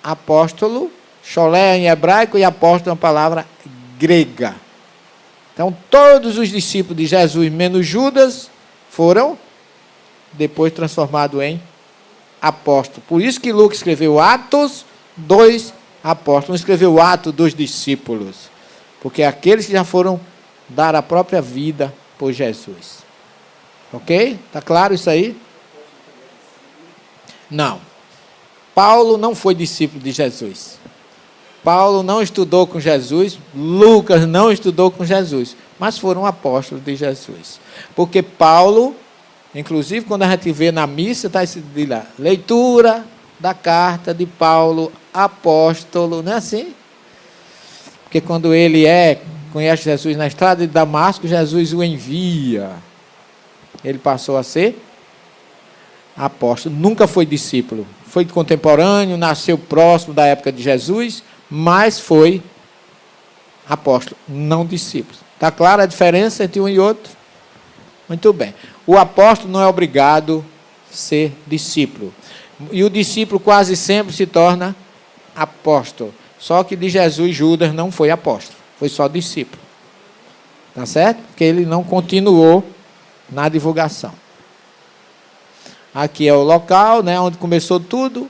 apóstolo, sholé em hebraico, e apóstolo é uma palavra grega. Então todos os discípulos de Jesus, menos Judas, foram depois transformados em apóstolos. Por isso que Lucas escreveu Atos dos Apóstolos, não escreveu Atos dos Discípulos, porque aqueles que já foram dar a própria vida por Jesus. Ok? Está claro isso aí? Não. Paulo não foi discípulo de Jesus. Paulo não estudou com Jesus. Lucas não estudou com Jesus. Mas foram apóstolos de Jesus. Porque Paulo, inclusive quando a gente vê na missa, está escrito lá: leitura da carta de Paulo, apóstolo. Não é assim? Porque quando ele conhece Jesus na estrada de Damasco, Jesus o envia. Ele passou a ser apóstolo, nunca foi discípulo. Foi contemporâneo, nasceu próximo da época de Jesus, mas foi apóstolo, não discípulo. Está clara a diferença entre um e outro? Muito bem. O apóstolo não é obrigado a ser discípulo. E o discípulo quase sempre se torna apóstolo. Só que de Jesus, Judas não foi apóstolo, foi só discípulo. Está certo? Porque ele não continuou na divulgação. Aqui é o local, né, onde começou tudo.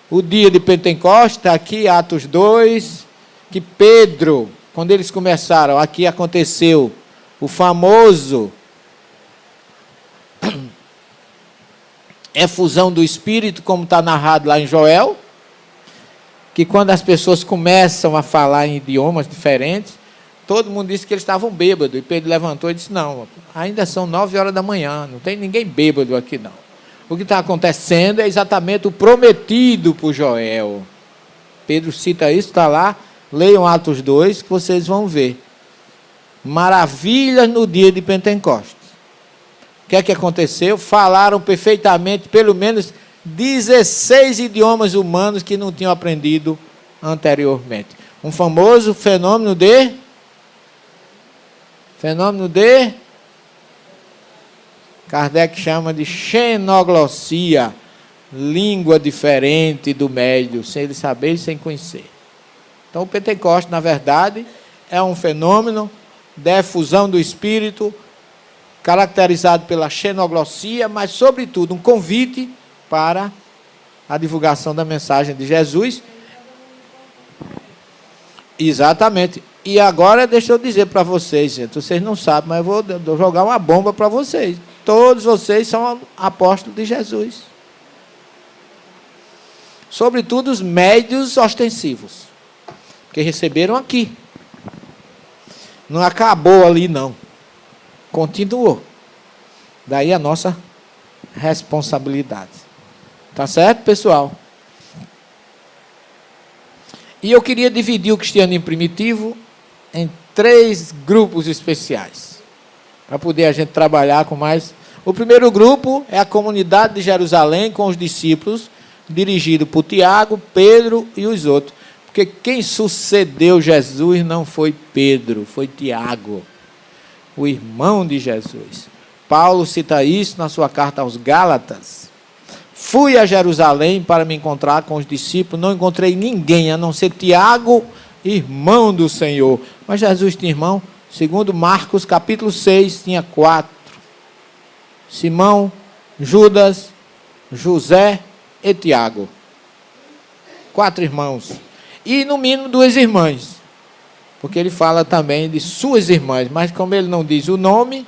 O dia de Pentecostes, está aqui, Atos 2, que Pedro, quando eles começaram, aqui aconteceu o famoso efusão do Espírito, como está narrado lá em Joel, que quando as pessoas começam a falar em idiomas diferentes, todo mundo disse que eles estavam bêbados. E Pedro levantou e disse: não, ainda são 9 horas da manhã, não tem ninguém bêbado aqui não. O que está acontecendo é exatamente o prometido por Joel. Pedro cita isso, está lá, leiam Atos 2, que vocês vão ver. Maravilhas no dia de Pentecostes. O que é que aconteceu? Falaram perfeitamente, pelo menos 16 idiomas humanos que não tinham aprendido anteriormente. Um famoso fenômeno de Kardec chama de xenoglossia, língua diferente do médio, sem ele saber e sem conhecer. Então, o Pentecostes, na verdade, é um fenômeno de efusão do Espírito, caracterizado pela xenoglossia, mas, sobretudo, um convite para a divulgação da mensagem de Jesus. Exatamente. E agora, deixa eu dizer para vocês, gente, vocês não sabem, mas eu vou jogar uma bomba para vocês. Todos vocês são apóstolos de Jesus. Sobretudo os médios ostensivos, que receberam aqui. Não acabou ali, não. Continuou. Daí a nossa responsabilidade. Tá certo, pessoal? E eu queria dividir o cristianismo primitivo em 3 grupos especiais, para poder a gente trabalhar com mais. O primeiro grupo é a comunidade de Jerusalém com os discípulos, dirigido por Tiago, Pedro e os outros. Porque quem sucedeu Jesus não foi Pedro, foi Tiago, o irmão de Jesus. Paulo cita isso na sua carta aos Gálatas. Fui a Jerusalém para me encontrar com os discípulos, não encontrei ninguém, a não ser Tiago, irmão do Senhor. Mas Jesus tinha irmão, segundo Marcos, capítulo 6, tinha 4. Simão, Judas, José e Tiago. 4 irmãos. E, no mínimo, 2 irmãs. Porque ele fala também de suas irmãs, mas como ele não diz o nome,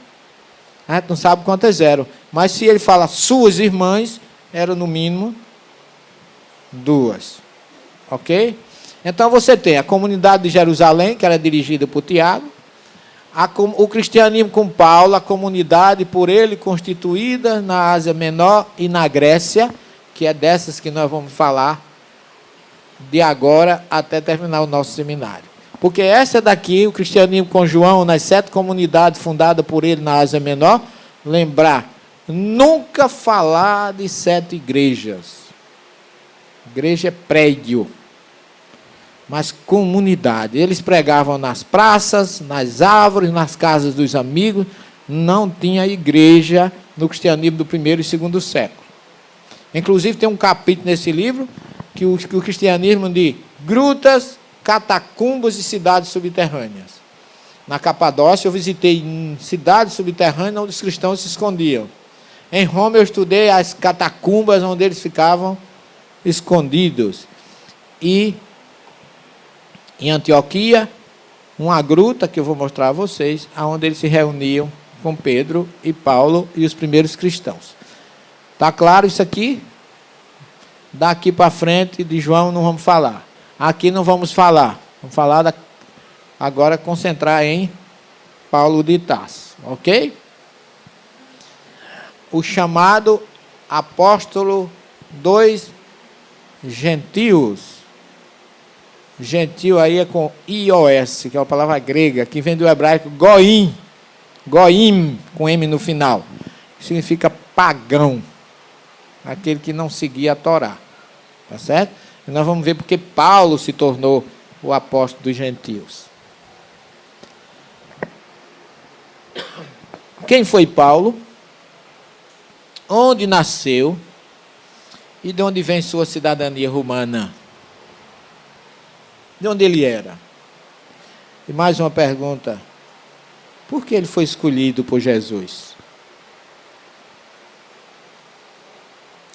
a gente não sabe quantas eram. Mas se ele fala suas irmãs, eram no mínimo 2. Ok? Então você tem a comunidade de Jerusalém, que era dirigida por Tiago, o cristianismo com Paulo, a comunidade por ele constituída na Ásia Menor e na Grécia, que é dessas que nós vamos falar de agora até terminar o nosso seminário. Porque essa daqui, o cristianismo com João, nas 7 comunidades fundadas por ele na Ásia Menor, lembrar, nunca falar de 7 igrejas. Igreja é prédio, mas comunidade. Eles pregavam nas praças, nas árvores, nas casas dos amigos. Não tinha igreja no cristianismo do 1º e 2º século. Inclusive tem um capítulo nesse livro que o cristianismo de grutas, catacumbas e cidades subterrâneas. Na Capadócia eu visitei cidades subterrâneas onde os cristãos se escondiam. Em Roma eu estudei as catacumbas onde eles ficavam escondidos. E em Antioquia, uma gruta que eu vou mostrar a vocês, onde eles se reuniam com Pedro e Paulo e os primeiros cristãos. Está claro isso aqui? Daqui para frente de João não vamos falar. Aqui não vamos falar. Vamos falar agora, concentrar em Paulo de Tarso. Ok? O chamado apóstolo dos gentios. Gentil aí é com I-O-S, que é uma palavra grega, que vem do hebraico goim. Goim, com M no final. Significa pagão. Aquele que não seguia a Torá. Tá certo? E nós vamos ver porque Paulo se tornou o apóstolo dos gentios. Quem foi Paulo? Onde nasceu? E de onde vem sua cidadania romana? De onde ele era? E mais uma pergunta. Por que ele foi escolhido por Jesus?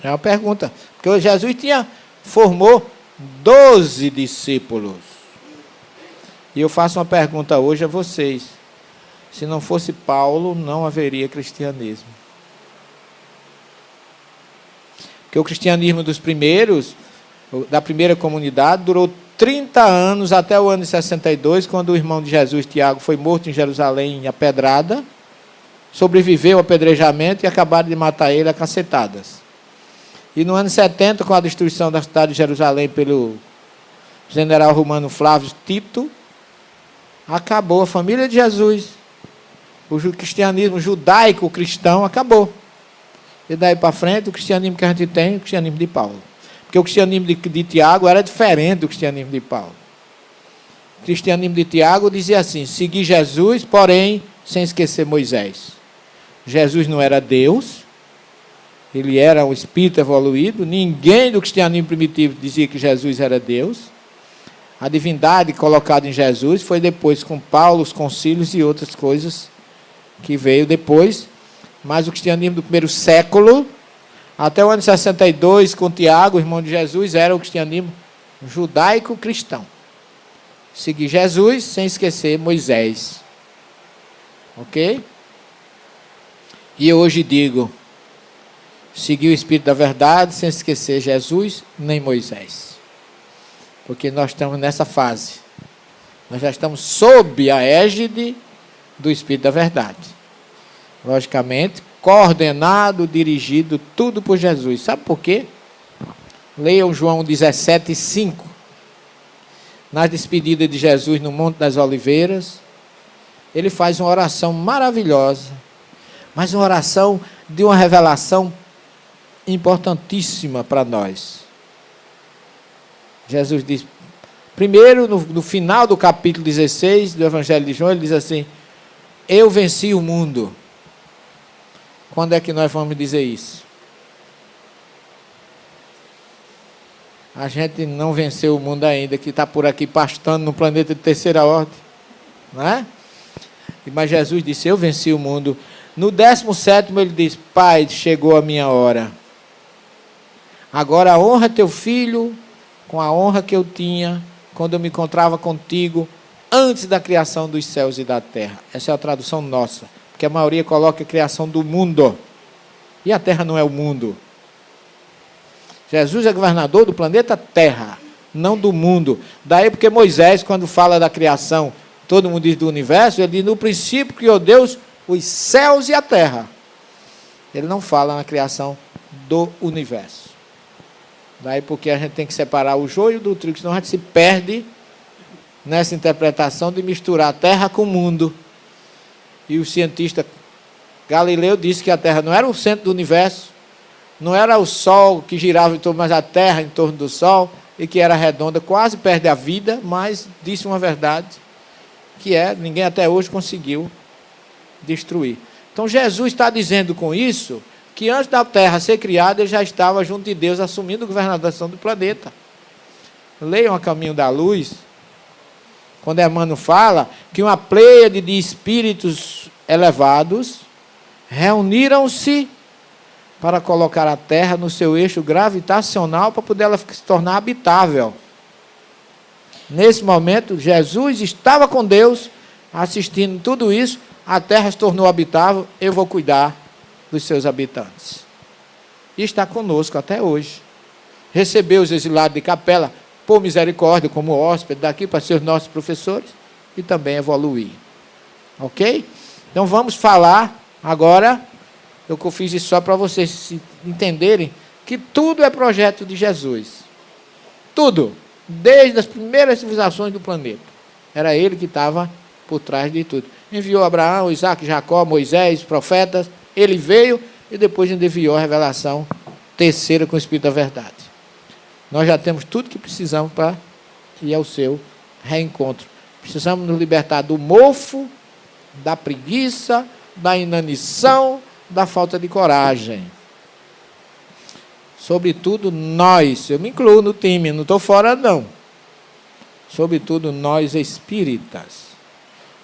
É uma pergunta. Porque Jesus formou 12 discípulos. E eu faço uma pergunta hoje a vocês. Se não fosse Paulo, não haveria cristianismo. Porque o cristianismo dos primeiros, da primeira comunidade, durou 30 anos, até o ano de 62, quando o irmão de Jesus, Tiago, foi morto em Jerusalém, apedrada, sobreviveu ao apedrejamento e acabaram de matar ele a cacetadas. E no ano 70, com a destruição da cidade de Jerusalém pelo general romano Flávio Tito, acabou a família de Jesus. O cristianismo judaico-cristão acabou. E daí para frente, o cristianismo que a gente tem é o cristianismo de Paulo. Porque o cristianismo de Tiago era diferente do cristianismo de Paulo. O cristianismo de Tiago dizia assim: seguir Jesus, porém, sem esquecer Moisés. Jesus não era Deus, ele era um espírito evoluído. Ninguém do cristianismo primitivo dizia que Jesus era Deus. A divindade colocada em Jesus foi depois com Paulo, os concílios e outras coisas que veio depois. Mas o cristianismo do primeiro século, até o ano 62, com Tiago, irmão de Jesus, era o cristianismo judaico-cristão. Seguir Jesus sem esquecer Moisés. Ok? E eu hoje digo, seguir o Espírito da Verdade sem esquecer Jesus nem Moisés. Porque nós estamos nessa fase. Nós já estamos sob a égide do Espírito da Verdade. Logicamente, coordenado, dirigido, tudo por Jesus. Sabe por quê? Leiam João 17:5. Na despedida de Jesus no Monte das Oliveiras, ele faz uma oração maravilhosa, mas uma oração de uma revelação importantíssima para nós. Jesus diz, primeiro, no final do capítulo 16 do Evangelho de João, ele diz assim, eu venci o mundo. Quando é que nós vamos dizer isso? A gente não venceu o mundo ainda, que está por aqui pastando no planeta de terceira ordem. Não é? Mas Jesus disse, eu venci o mundo. No 17º ele diz, Pai, chegou a minha hora. Agora honra teu filho com a honra que eu tinha quando eu me encontrava contigo antes da criação dos céus e da terra. Essa é a tradução nossa, porque a maioria coloca a criação do mundo. E a terra não é o mundo. Jesus é governador do planeta Terra, não do mundo. Daí porque Moisés, quando fala da criação, todo mundo diz do universo, ele diz, no princípio criou Deus os céus e a terra. Ele não fala na criação do universo. Daí porque a gente tem que separar o joio do trigo, senão a gente se perde nessa interpretação de misturar a terra com o mundo. E o cientista Galileu disse que a terra não era o centro do universo, não era o sol que girava em torno, mas a terra em torno do sol, e que era redonda, quase perde a vida, mas disse uma verdade, que ninguém até hoje conseguiu destruir. Então Jesus está dizendo com isso, que antes da terra ser criada, ele já estava junto de Deus, assumindo a governação do planeta. Leiam A Caminho da Luz, quando Emmanuel fala que uma pleiade de espíritos elevados reuniram-se para colocar a Terra no seu eixo gravitacional para poder ela se tornar habitável. Nesse momento, Jesus estava com Deus, assistindo tudo isso, a Terra se tornou habitável, eu vou cuidar dos seus habitantes. E está conosco até hoje. Recebeu os exilados de Capela, por misericórdia, como hóspede, daqui para ser os nossos professores, e também evoluir. Ok? Então vamos falar agora. Eu fiz isso só para vocês entenderem que tudo é projeto de Jesus. Tudo. Desde as primeiras civilizações do planeta. Era ele que estava por trás de tudo. Enviou Abraão, Isaac, Jacó, Moisés, profetas. Ele veio e depois ainda enviou a revelação terceira com o Espírito da Verdade. Nós já temos tudo que precisamos para ir ao seu reencontro. Precisamos nos libertar do mofo, da preguiça, da inanição, da falta de coragem. Sobretudo nós, eu me incluo no time, não estou fora não. Sobretudo nós espíritas.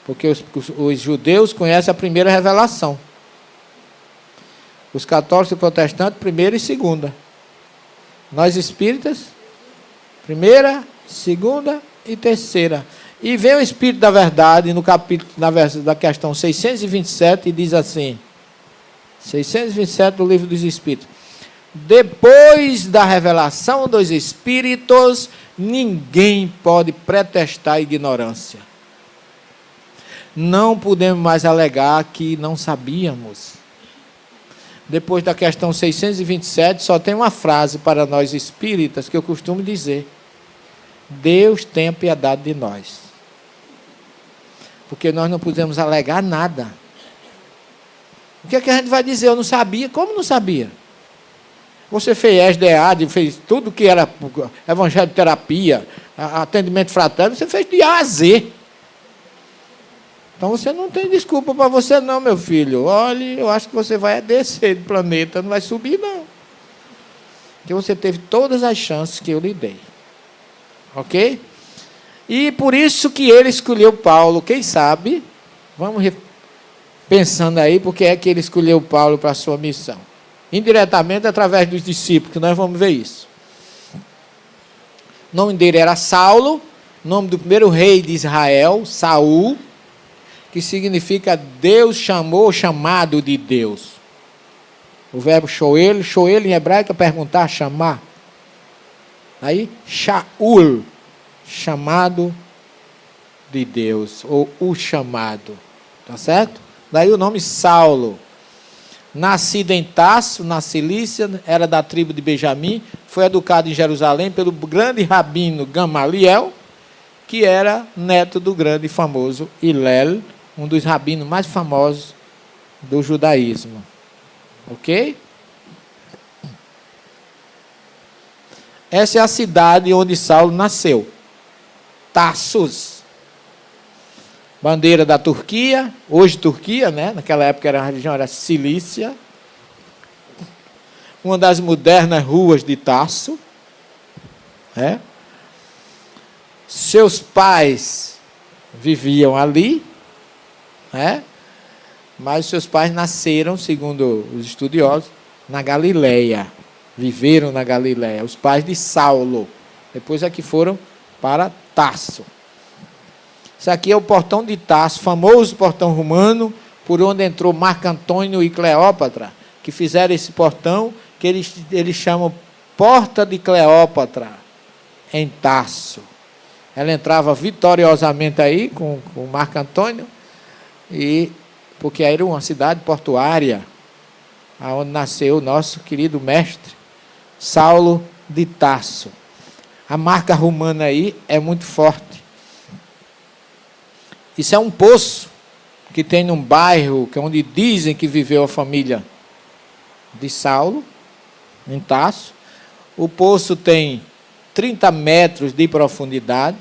Porque os judeus conhecem a primeira revelação. Os católicos e protestantes, primeira e segunda. Nós espíritas, primeira, segunda e terceira. E vem o Espírito da Verdade no capítulo, da questão 627, e diz assim, 627 do Livro dos Espíritos. Depois da revelação dos Espíritos, ninguém pode pretextar ignorância. Não podemos mais alegar que não sabíamos. Depois da questão 627, só tem uma frase para nós espíritas que eu costumo dizer. Deus tenha piedade de nós. Porque nós não podemos alegar nada. O que é que a gente vai dizer? Eu não sabia. Como não sabia? Você fez SDA, fez tudo que era evangelho de terapia, atendimento fraterno, você fez de A a Z. Então você não tem desculpa para você não, meu filho. Olha, eu acho que você vai descer do planeta, não vai subir não. Porque você teve todas as chances que eu lhe dei. Ok? E por isso que ele escolheu Paulo. Quem sabe, vamos pensando aí, porque é que ele escolheu Paulo para a sua missão. Indiretamente, através dos discípulos, que nós vamos ver isso. O nome dele era Saulo, nome do primeiro rei de Israel, Saul, que significa Deus chamou, chamado de Deus. O verbo shoel em hebraico é perguntar, chamar. Aí, Shaul, chamado de Deus, ou o chamado. Tá certo? Daí o nome Saulo. Nascido em Tarso, na Cilícia, era da tribo de Benjamim, foi educado em Jerusalém pelo grande rabino Gamaliel, que era neto do grande e famoso Hillel, um dos rabinos mais famosos do judaísmo. Ok? Essa é a cidade onde Saulo nasceu. Tarsus. Bandeira da Turquia, hoje Turquia, né? Naquela época a região era Cilícia. Uma das modernas ruas de Tarso. Né? Seus pais viviam ali, né? Mas seus pais nasceram, segundo os estudiosos, na Galileia. Viveram na Galileia. Os pais de Saulo. Depois é que foram para Tarso. Isso aqui é o portão de Tarso, famoso portão romano, por onde entrou Marco Antônio e Cleópatra, que fizeram esse portão, que eles chamam Porta de Cleópatra, em Tarso. Ela entrava vitoriosamente aí, com Marco Antônio, porque aí era uma cidade portuária, onde nasceu o nosso querido mestre, Saulo de Tarso. A marca romana aí é muito forte. Isso é um poço que tem num bairro que é onde dizem que viveu a família de Saulo, em Tarso. O poço tem 30 metros de profundidade.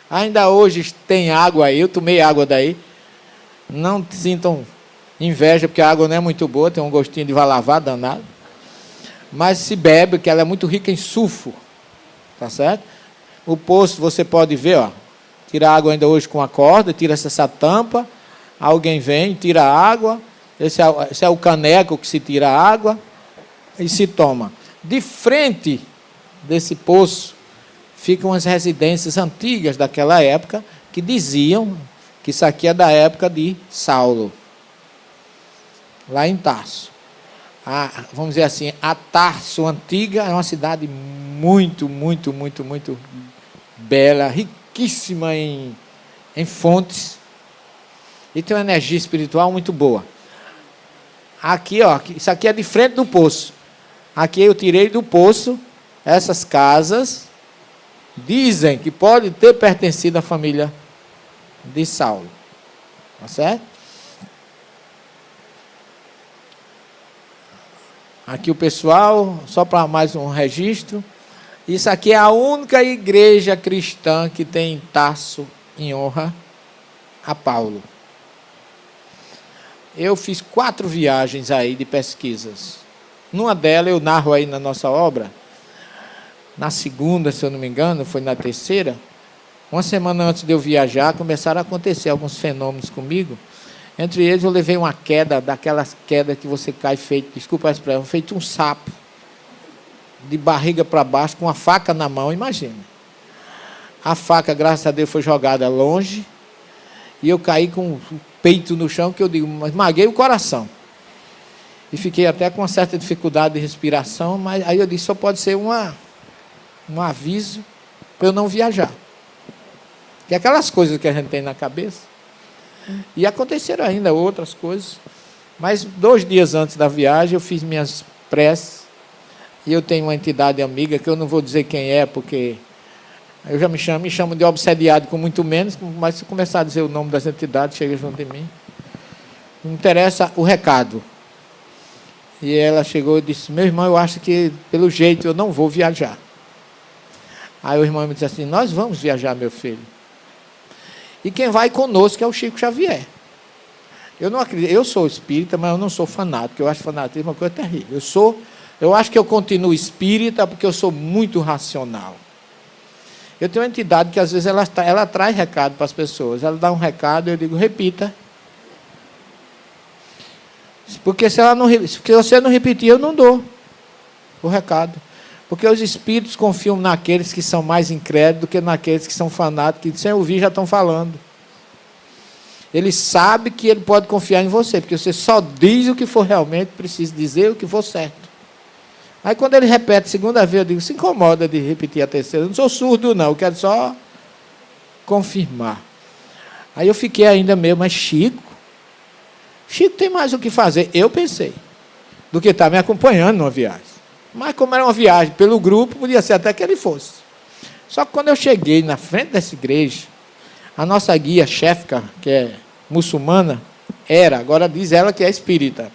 Ainda hoje tem água aí, eu tomei água daí. Não sintam inveja, porque a água não é muito boa, tem um gostinho de vai lavar danado. Mas se bebe, porque ela é muito rica em sulfuro. Tá certo? O poço, você pode ver, ó. Tira a água ainda hoje com a corda, tira essa tampa, alguém vem, tira a água, esse é o caneco que se tira a água e se toma. De frente desse poço ficam as residências antigas daquela época, que diziam que isso aqui é da época de Saulo, lá em Tarso. Vamos dizer assim, a Tarso antiga é uma cidade muito, muito, muito, muito bela, riquíssima em fontes, e tem uma energia espiritual muito boa. Aqui, ó, isso aqui é de frente do poço. Aqui eu tirei do poço essas casas, dizem que pode ter pertencido à família de Saulo. Tá certo? Aqui o pessoal, só para mais um registro. Isso aqui é a única igreja cristã que tem em Tarso em honra a Paulo. Eu fiz 4 viagens aí de pesquisas. Numa delas eu narro aí na nossa obra. Na segunda, se eu não me engano, foi na terceira. Uma semana antes de eu viajar, começaram a acontecer alguns fenômenos comigo. Entre eles eu levei uma queda, daquelas quedas que você cai feito, desculpa a expressão, feito um sapo. De barriga para baixo, com a faca na mão, imagina. A faca, graças a Deus, foi jogada longe, e eu caí com o peito no chão, que eu digo, esmaguei o coração. E fiquei até com uma certa dificuldade de respiração, mas aí eu disse, só pode ser um aviso para eu não viajar. Que é aquelas coisas que a gente tem na cabeça. E aconteceram ainda outras coisas, mas 2 dias antes da viagem, eu fiz minhas preces. E eu tenho uma entidade amiga, que eu não vou dizer quem é, porque eu já me chamo de obsediado com muito menos, mas se começar a dizer o nome das entidades, chega junto de mim. Não interessa o recado. E ela chegou e disse, meu irmão, eu acho que, pelo jeito, eu não vou viajar. Aí o irmão me disse assim, nós vamos viajar, meu filho. E quem vai conosco é o Chico Xavier. Eu não acredito, eu sou espírita, mas eu não sou fanático, eu acho fanatismo uma coisa terrível. Eu acho que eu continuo espírita porque eu sou muito racional. Eu tenho uma entidade que às vezes ela traz recado para as pessoas. Ela dá um recado, eu digo, repita. Porque se você não repetir, eu não dou o recado. Porque os espíritos confiam naqueles que são mais incrédulos do que naqueles que são fanáticos, que sem ouvir já estão falando. Ele sabe que ele pode confiar em você, porque você só diz o que for realmente preciso dizer, o que for certo. Aí quando ele repete a segunda vez, eu digo, se incomoda de repetir a terceira. Eu não sou surdo não, eu quero só confirmar. Aí eu fiquei ainda meio, mas Chico tem mais o que fazer, eu pensei, do que estar me acompanhando numa viagem. Mas como era uma viagem pelo grupo, podia ser até que ele fosse. Só que quando eu cheguei na frente dessa igreja, a nossa guia Shefka, que é muçulmana, agora diz ela que é espírita,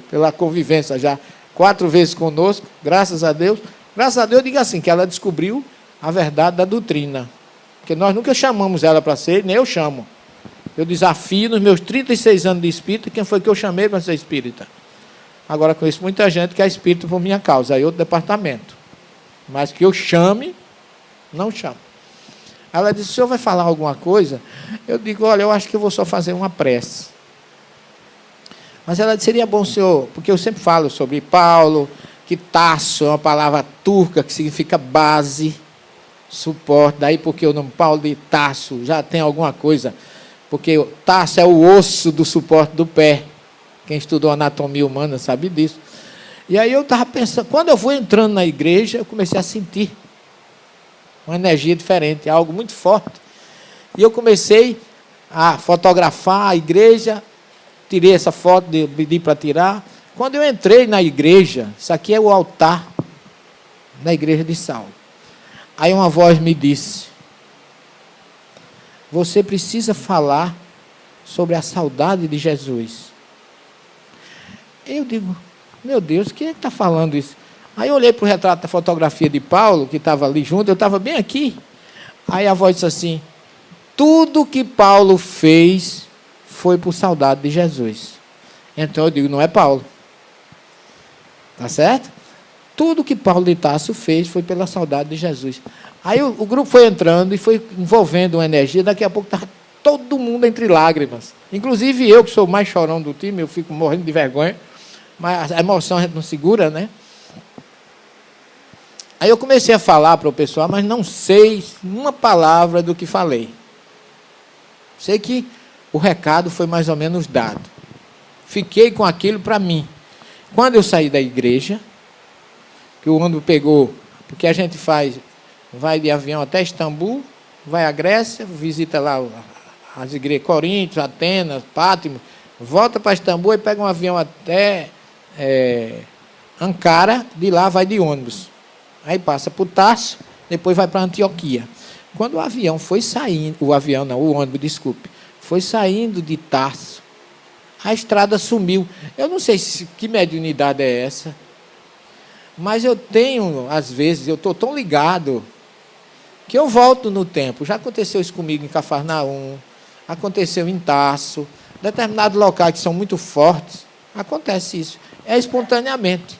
pela convivência já 4 vezes conosco, graças a Deus. Graças a Deus, eu digo assim, que ela descobriu a verdade da doutrina. Porque nós nunca chamamos ela para ser, nem eu chamo. Eu desafio nos meus 36 anos de espírita, quem foi que eu chamei para ser espírita? Agora conheço muita gente que é espírita por minha causa, aí outro departamento. Mas que eu chame, não chamo. Ela disse, o senhor vai falar alguma coisa? Eu digo, olha, eu acho que eu vou só fazer uma prece. Mas ela disse, seria bom, senhor, porque eu sempre falo sobre Paulo, que taço é uma palavra turca que significa base, suporte. Daí porque o nome Paulo de Tasso já tem alguma coisa, porque o taço é o osso do suporte do pé. Quem estudou anatomia humana sabe disso. E aí eu estava pensando, quando eu fui entrando na igreja, eu comecei a sentir uma energia diferente, algo muito forte. E eu comecei a fotografar a igreja, tirei essa foto, pedi para tirar. Quando eu entrei na igreja, isso aqui é o altar da igreja de Saulo. Aí uma voz me disse, você precisa falar sobre a saudade de Jesus. Eu digo, meu Deus, quem é que está falando isso? Aí eu olhei para o retrato da fotografia de Paulo, que estava ali junto, eu estava bem aqui. Aí a voz disse assim, tudo que Paulo fez foi por saudade de Jesus. Então eu digo, não é Paulo. Tá certo? Tudo que Paulo de Tarso fez foi pela saudade de Jesus. Aí o grupo foi entrando e foi envolvendo uma energia, daqui a pouco estava todo mundo entre lágrimas. Inclusive eu, que sou o mais chorão do time, eu fico morrendo de vergonha, mas a emoção a gente não segura, né? Aí eu comecei a falar para o pessoal, mas não sei uma palavra do que falei. Sei que o recado foi mais ou menos dado. Fiquei com aquilo para mim. Quando eu saí da igreja, que o ônibus pegou, porque a gente vai de avião até Istambul, vai à Grécia, visita lá as igrejas, Coríntios, Atenas, Pátimo, volta para Istambul e pega um avião até Ankara, de lá vai de ônibus. Aí passa por Tarso, depois vai para Antioquia. Quando o avião foi saindo, o ônibus, desculpe, foi saindo de Tarso, a estrada sumiu. Eu não sei que mediunidade é essa, mas eu tenho, às vezes, eu estou tão ligado, que eu volto no tempo. Já aconteceu isso comigo em Cafarnaum, aconteceu em Tarso, determinados locais que são muito fortes, acontece isso, espontaneamente.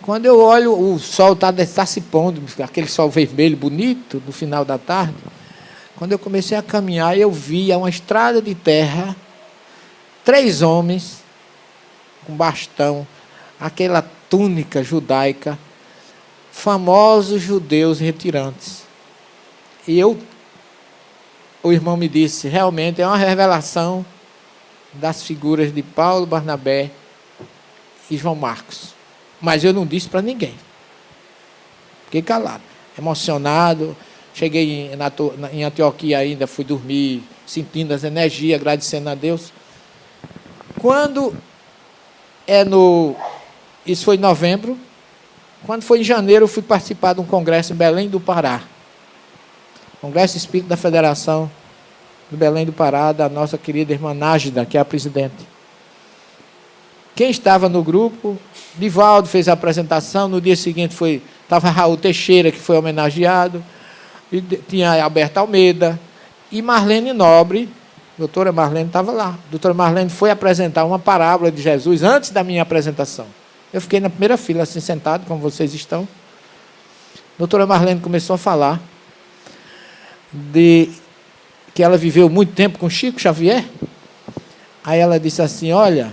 Quando eu olho, o sol está se pondo, aquele sol vermelho bonito, no final da tarde. Quando eu comecei a caminhar, eu via uma estrada de terra, 3 homens com bastão, aquela túnica judaica, famosos judeus retirantes. E o irmão me disse, realmente é uma revelação das figuras de Paulo, Barnabé e João Marcos. Mas eu não disse para ninguém. Fiquei calado, emocionado. Cheguei em Antioquia ainda, fui dormir, sentindo as energias, agradecendo a Deus. Quando isso foi em novembro, quando foi em janeiro, eu fui participar de um congresso em Belém do Pará. Congresso Espírita da Federação de Belém do Pará, da nossa querida irmã Nájida, que é a presidente. Quem estava no grupo, Divaldo fez a apresentação, no dia seguinte estava Raul Teixeira, que foi homenageado, e tinha Alberto Almeida, e Marlene Nobre, doutora Marlene estava lá. Doutora Marlene foi apresentar uma parábola de Jesus antes da minha apresentação. Eu fiquei na primeira fila, assim, sentado, como vocês estão. Doutora Marlene começou a falar. que ela viveu muito tempo com Chico Xavier. Aí ela disse assim, olha,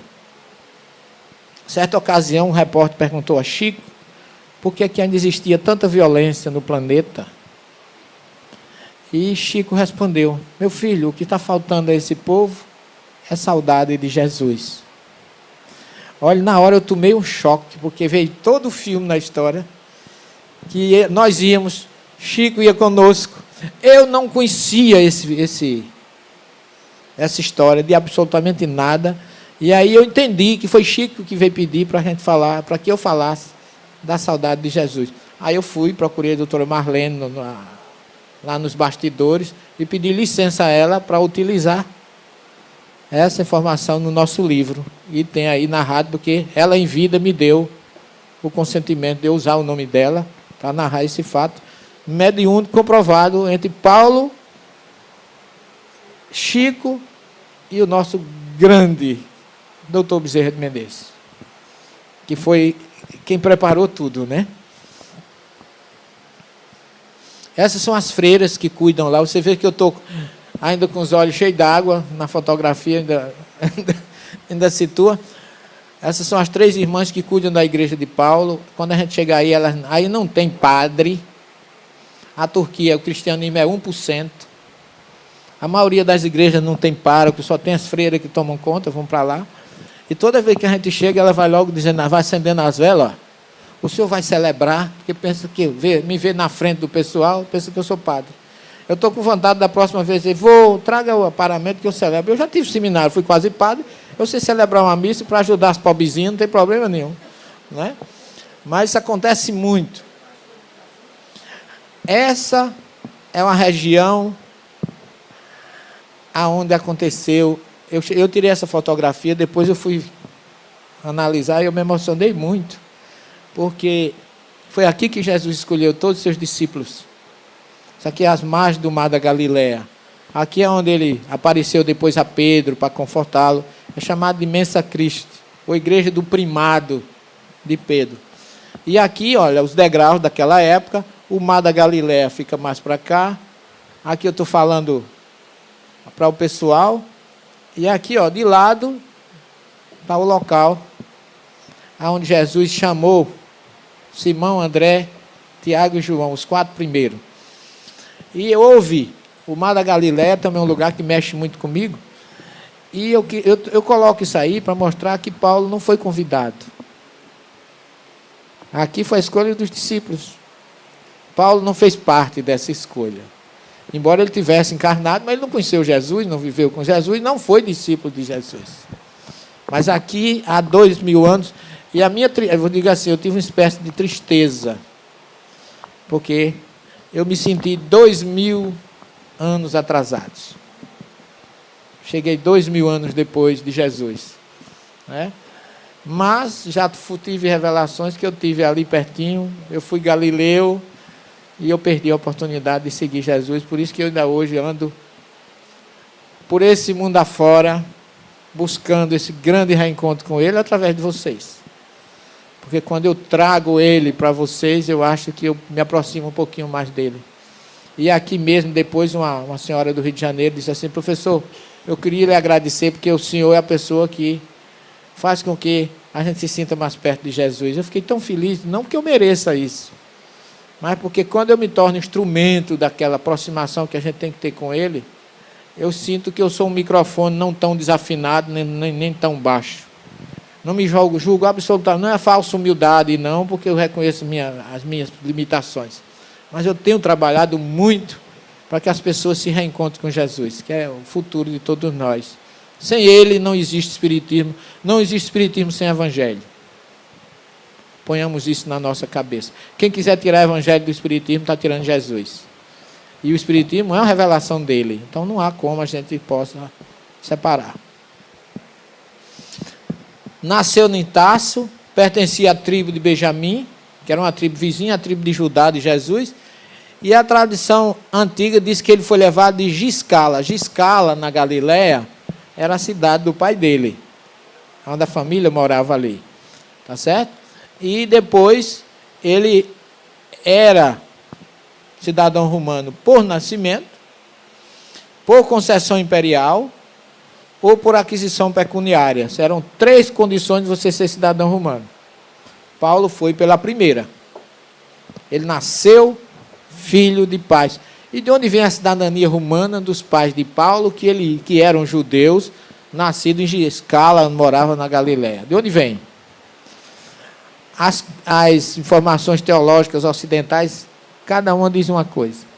certa ocasião um repórter perguntou a Chico por que ainda existia tanta violência no planeta. E Chico respondeu, meu filho, o que está faltando a esse povo é saudade de Jesus. Olha, na hora eu tomei um choque, porque veio todo o filme na história, que nós íamos, Chico ia conosco. Eu não conhecia essa história de absolutamente nada. E aí eu entendi que foi Chico que veio pedir para a gente falar, para que eu falasse da saudade de Jesus. Aí eu fui, procurei a doutora Marlene lá nos bastidores e pedi licença a ela para utilizar essa informação no nosso livro. E tem aí narrado, porque ela em vida me deu o consentimento de eu usar o nome dela para narrar esse fato mediúnico comprovado entre Paulo, Chico e o nosso grande doutor Bezerra de Menezes, que foi quem preparou tudo, né? Essas são as freiras que cuidam lá. Você vê que eu estou ainda com os olhos cheios d'água, na fotografia ainda situa. Essas são as 3 irmãs que cuidam da igreja de Paulo. Quando a gente chegar aí, aí não tem padre. A Turquia, o cristianismo é 1%. A maioria das igrejas não tem pároco, só tem as freiras que tomam conta, vão para lá. E toda vez que a gente chega, ela vai logo dizendo, vai acendendo as velas, ó. O senhor vai celebrar, porque pensa que me vê na frente do pessoal, pensa que eu sou padre. Eu estou com vontade da próxima vez dizer, traga o aparamento que eu celebro. Eu já tive seminário, fui quase padre, eu sei celebrar uma missa para ajudar as pobrezinhas, não tem problema nenhum. Né? Mas isso acontece muito. Essa é uma região aonde aconteceu. Eu tirei essa fotografia, depois eu fui analisar e eu me emocionei muito, porque foi aqui que Jesus escolheu todos os seus discípulos. Isso aqui é as margens do mar da Galileia. Aqui é onde ele apareceu depois a Pedro para confortá-lo. É chamado de Mensa Christi, ou igreja do primado de Pedro. E aqui, olha, os degraus daquela época. O mar da Galileia fica mais para cá. Aqui eu estou falando para o pessoal. E aqui, ó, de lado, está o local onde Jesus chamou Simão, André, Tiago e João, os 4 primeiros. E houve, o mar da Galileia também é um lugar que mexe muito comigo. E eu coloco isso aí para mostrar que Paulo não foi convidado. Aqui foi a escolha dos discípulos. Paulo não fez parte dessa escolha. Embora ele tivesse encarnado, mas ele não conheceu Jesus, não viveu com Jesus, não foi discípulo de Jesus. Mas aqui, há 2000 anos, e eu vou dizer assim, eu tive uma espécie de tristeza, porque eu me senti 2000 anos atrasados. Cheguei 2000 anos depois de Jesus. Né? Mas já tive revelações que eu tive ali pertinho, eu fui galileu, e eu perdi a oportunidade de seguir Jesus, por isso que eu ainda hoje ando por esse mundo afora, buscando esse grande reencontro com Ele através de vocês. Porque quando eu trago Ele para vocês, eu acho que eu me aproximo um pouquinho mais dEle. E aqui mesmo, depois, uma senhora do Rio de Janeiro disse assim, professor, eu queria lhe agradecer, porque o senhor é a pessoa que faz com que a gente se sinta mais perto de Jesus. Eu fiquei tão feliz, não porque eu mereça isso, mas porque quando eu me torno instrumento daquela aproximação que a gente tem que ter com Ele, eu sinto que eu sou um microfone não tão desafinado, nem tão baixo. Não me julgo absolutamente, não é falsa humildade, não, porque eu reconheço as minhas limitações. Mas eu tenho trabalhado muito para que as pessoas se reencontrem com Jesus, que é o futuro de todos nós. Sem Ele não existe espiritismo, não existe espiritismo sem evangelho. Ponhamos isso na nossa cabeça. Quem quiser tirar o evangelho do espiritismo, está tirando Jesus. E o espiritismo é uma revelação dele. Então não há como a gente possa separar. Nasceu em Tarso, pertencia à tribo de Benjamim, que era uma tribo vizinha, a tribo de Judá de Jesus. E a tradição antiga diz que ele foi levado de Giscala. Giscala, na Galileia, era a cidade do pai dele, onde a família morava ali. Tá certo? E depois ele era cidadão romano por nascimento, por concessão imperial ou por aquisição pecuniária. Eram 3 condições de você ser cidadão romano. Paulo foi pela primeira. Ele nasceu filho de pais. E de onde vem a cidadania romana dos pais de Paulo, que eram judeus, nascidos em Giscala, moravam na Galiléia? De onde vem? As informações teológicas ocidentais, cada uma diz uma coisa.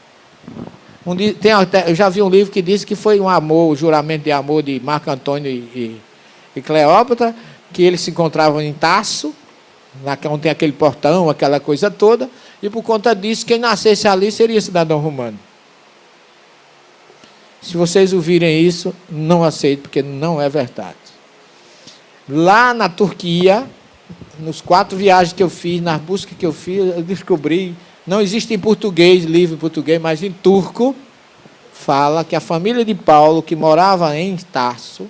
Eu já vi um livro que diz que foi um amor, o juramento de amor de Marco Antônio e Cleópatra, que eles se encontravam em Tarso, onde tem aquele portão, aquela coisa toda, e por conta disso, quem nascesse ali seria cidadão romano. Se vocês ouvirem isso, não aceitem, porque não é verdade. Lá na Turquia, nos 4 viagens que eu fiz, nas buscas que eu fiz, eu descobri, não existe em português, livro em português, mas em turco, fala que a família de Paulo, que morava em Tarso,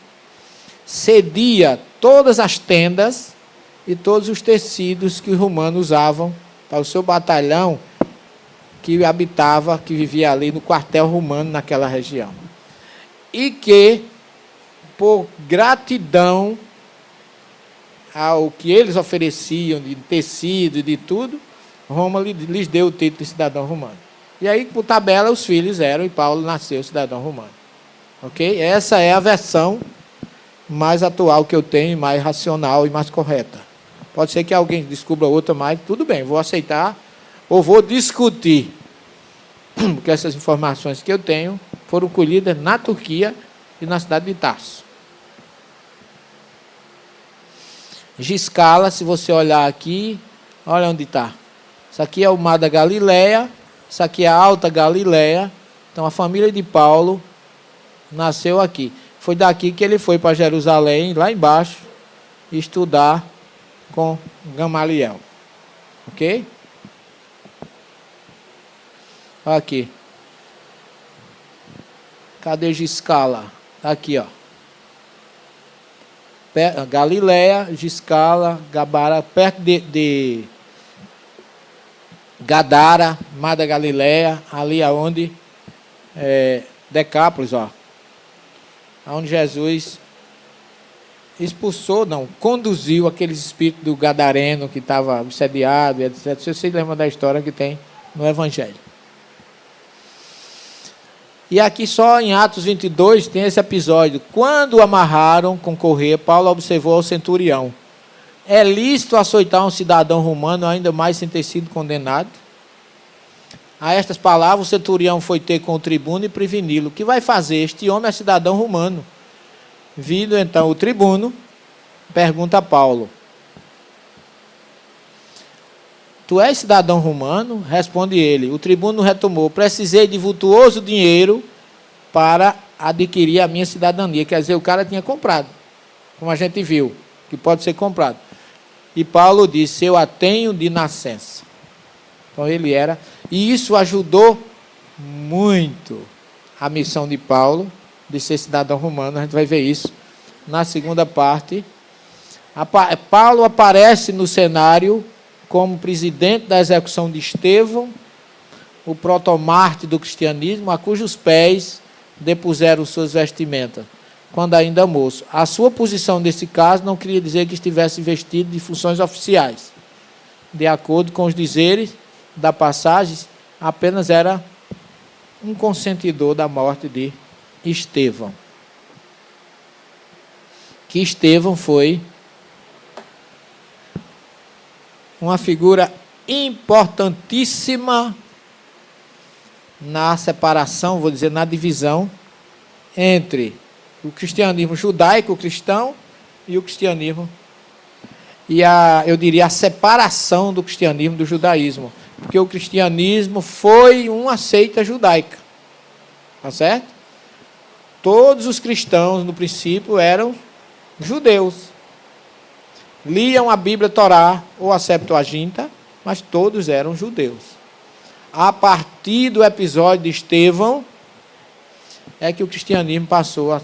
cedia todas as tendas e todos os tecidos que os romanos usavam para o seu batalhão que habitava, que vivia ali no quartel romano naquela região. E que, por gratidão ao que eles ofereciam de tecido e de tudo, Roma lhes deu o título de cidadão romano. E aí, por tabela, os filhos eram, e Paulo nasceu cidadão romano. Ok? Essa é a versão mais atual que eu tenho, mais racional e mais correta. Pode ser que alguém descubra outra, mas tudo bem, vou aceitar ou vou discutir. Porque essas informações que eu tenho foram colhidas na Turquia e na cidade de Tarso. Giscala, se você olhar aqui, olha onde está. Isso aqui é o mar da Galileia, isso aqui é a Alta Galileia. Então, a família de Paulo nasceu aqui. Foi daqui que ele foi para Jerusalém, lá embaixo, estudar com Gamaliel. Ok? Aqui. Cadê Giscala? Aqui, ó. Galileia, Giscala, Gabara, perto de Gadara, Mar da Galileia, ali aonde Decápolis, ó, aonde Jesus conduziu aqueles espíritos do gadareno que estava obsediado, etc. Se vocês lembram da história que tem no Evangelho. E aqui só em Atos 22 tem esse episódio. Quando o amarraram com correia, Paulo observou ao centurião: é lícito açoitar um cidadão romano, ainda mais sem ter sido condenado? A estas palavras, o centurião foi ter com o tribuno e preveni-lo. O que vai fazer? Este homem é cidadão romano. Vindo então o tribuno, pergunta a Paulo: tu és cidadão romano? Responde ele. O tribuno retomou: precisei de vultuoso dinheiro para adquirir a minha cidadania. Quer dizer, o cara tinha comprado, como a gente viu, que pode ser comprado. E Paulo disse: eu a tenho de nascença. Então ele era, e isso ajudou muito a missão de Paulo de ser cidadão romano. A gente vai ver isso na segunda parte. Paulo aparece no cenário como presidente da execução de Estevão, o protomártir do cristianismo, a cujos pés depuseram suas vestimentas, quando ainda moço. A sua posição nesse caso não queria dizer que estivesse vestido de funções oficiais. De acordo com os dizeres da passagem, apenas era um consentidor da morte de Estevão. Que Estevão foi uma figura importantíssima na separação, vou dizer, na divisão entre o cristianismo judaico-cristão e o cristianismo, eu diria, a separação do cristianismo do judaísmo, porque o cristianismo foi uma seita judaica, tá certo? Todos os cristãos, no princípio, eram judeus. Liam a Bíblia Torá ou a Septuaginta, mas todos eram judeus. A partir do episódio de Estevão, é que o cristianismo passou a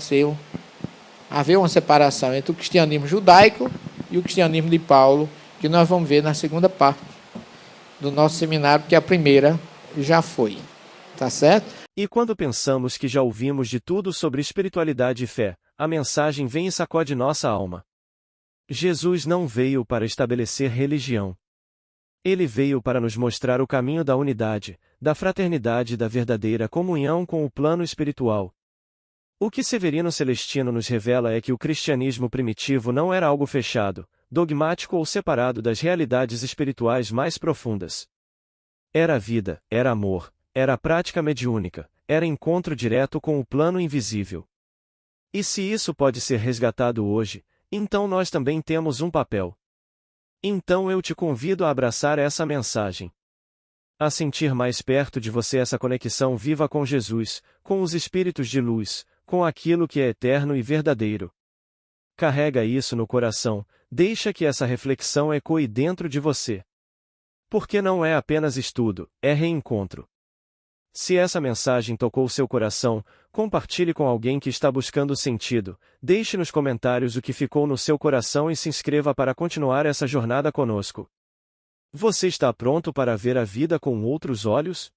haver uma separação entre o cristianismo judaico e o cristianismo de Paulo, que nós vamos ver na segunda parte do nosso seminário, porque a primeira já foi. Tá certo? E quando pensamos que já ouvimos de tudo sobre espiritualidade e fé, a mensagem vem e sacode nossa alma. Jesus não veio para estabelecer religião. Ele veio para nos mostrar o caminho da unidade, da fraternidade e da verdadeira comunhão com o plano espiritual. O que Severino Celestino nos revela é que o cristianismo primitivo não era algo fechado, dogmático ou separado das realidades espirituais mais profundas. Era vida, era amor, era prática mediúnica, era encontro direto com o plano invisível. E se isso pode ser resgatado hoje, então nós também temos um papel. Então eu te convido a abraçar essa mensagem. A sentir mais perto de você essa conexão viva com Jesus, com os espíritos de luz, com aquilo que é eterno e verdadeiro. Carrega isso no coração, deixa que essa reflexão ecoe dentro de você. Porque não é apenas estudo, é reencontro. Se essa mensagem tocou seu coração, compartilhe com alguém que está buscando sentido, deixe nos comentários o que ficou no seu coração e se inscreva para continuar essa jornada conosco. Você está pronto para ver a vida com outros olhos?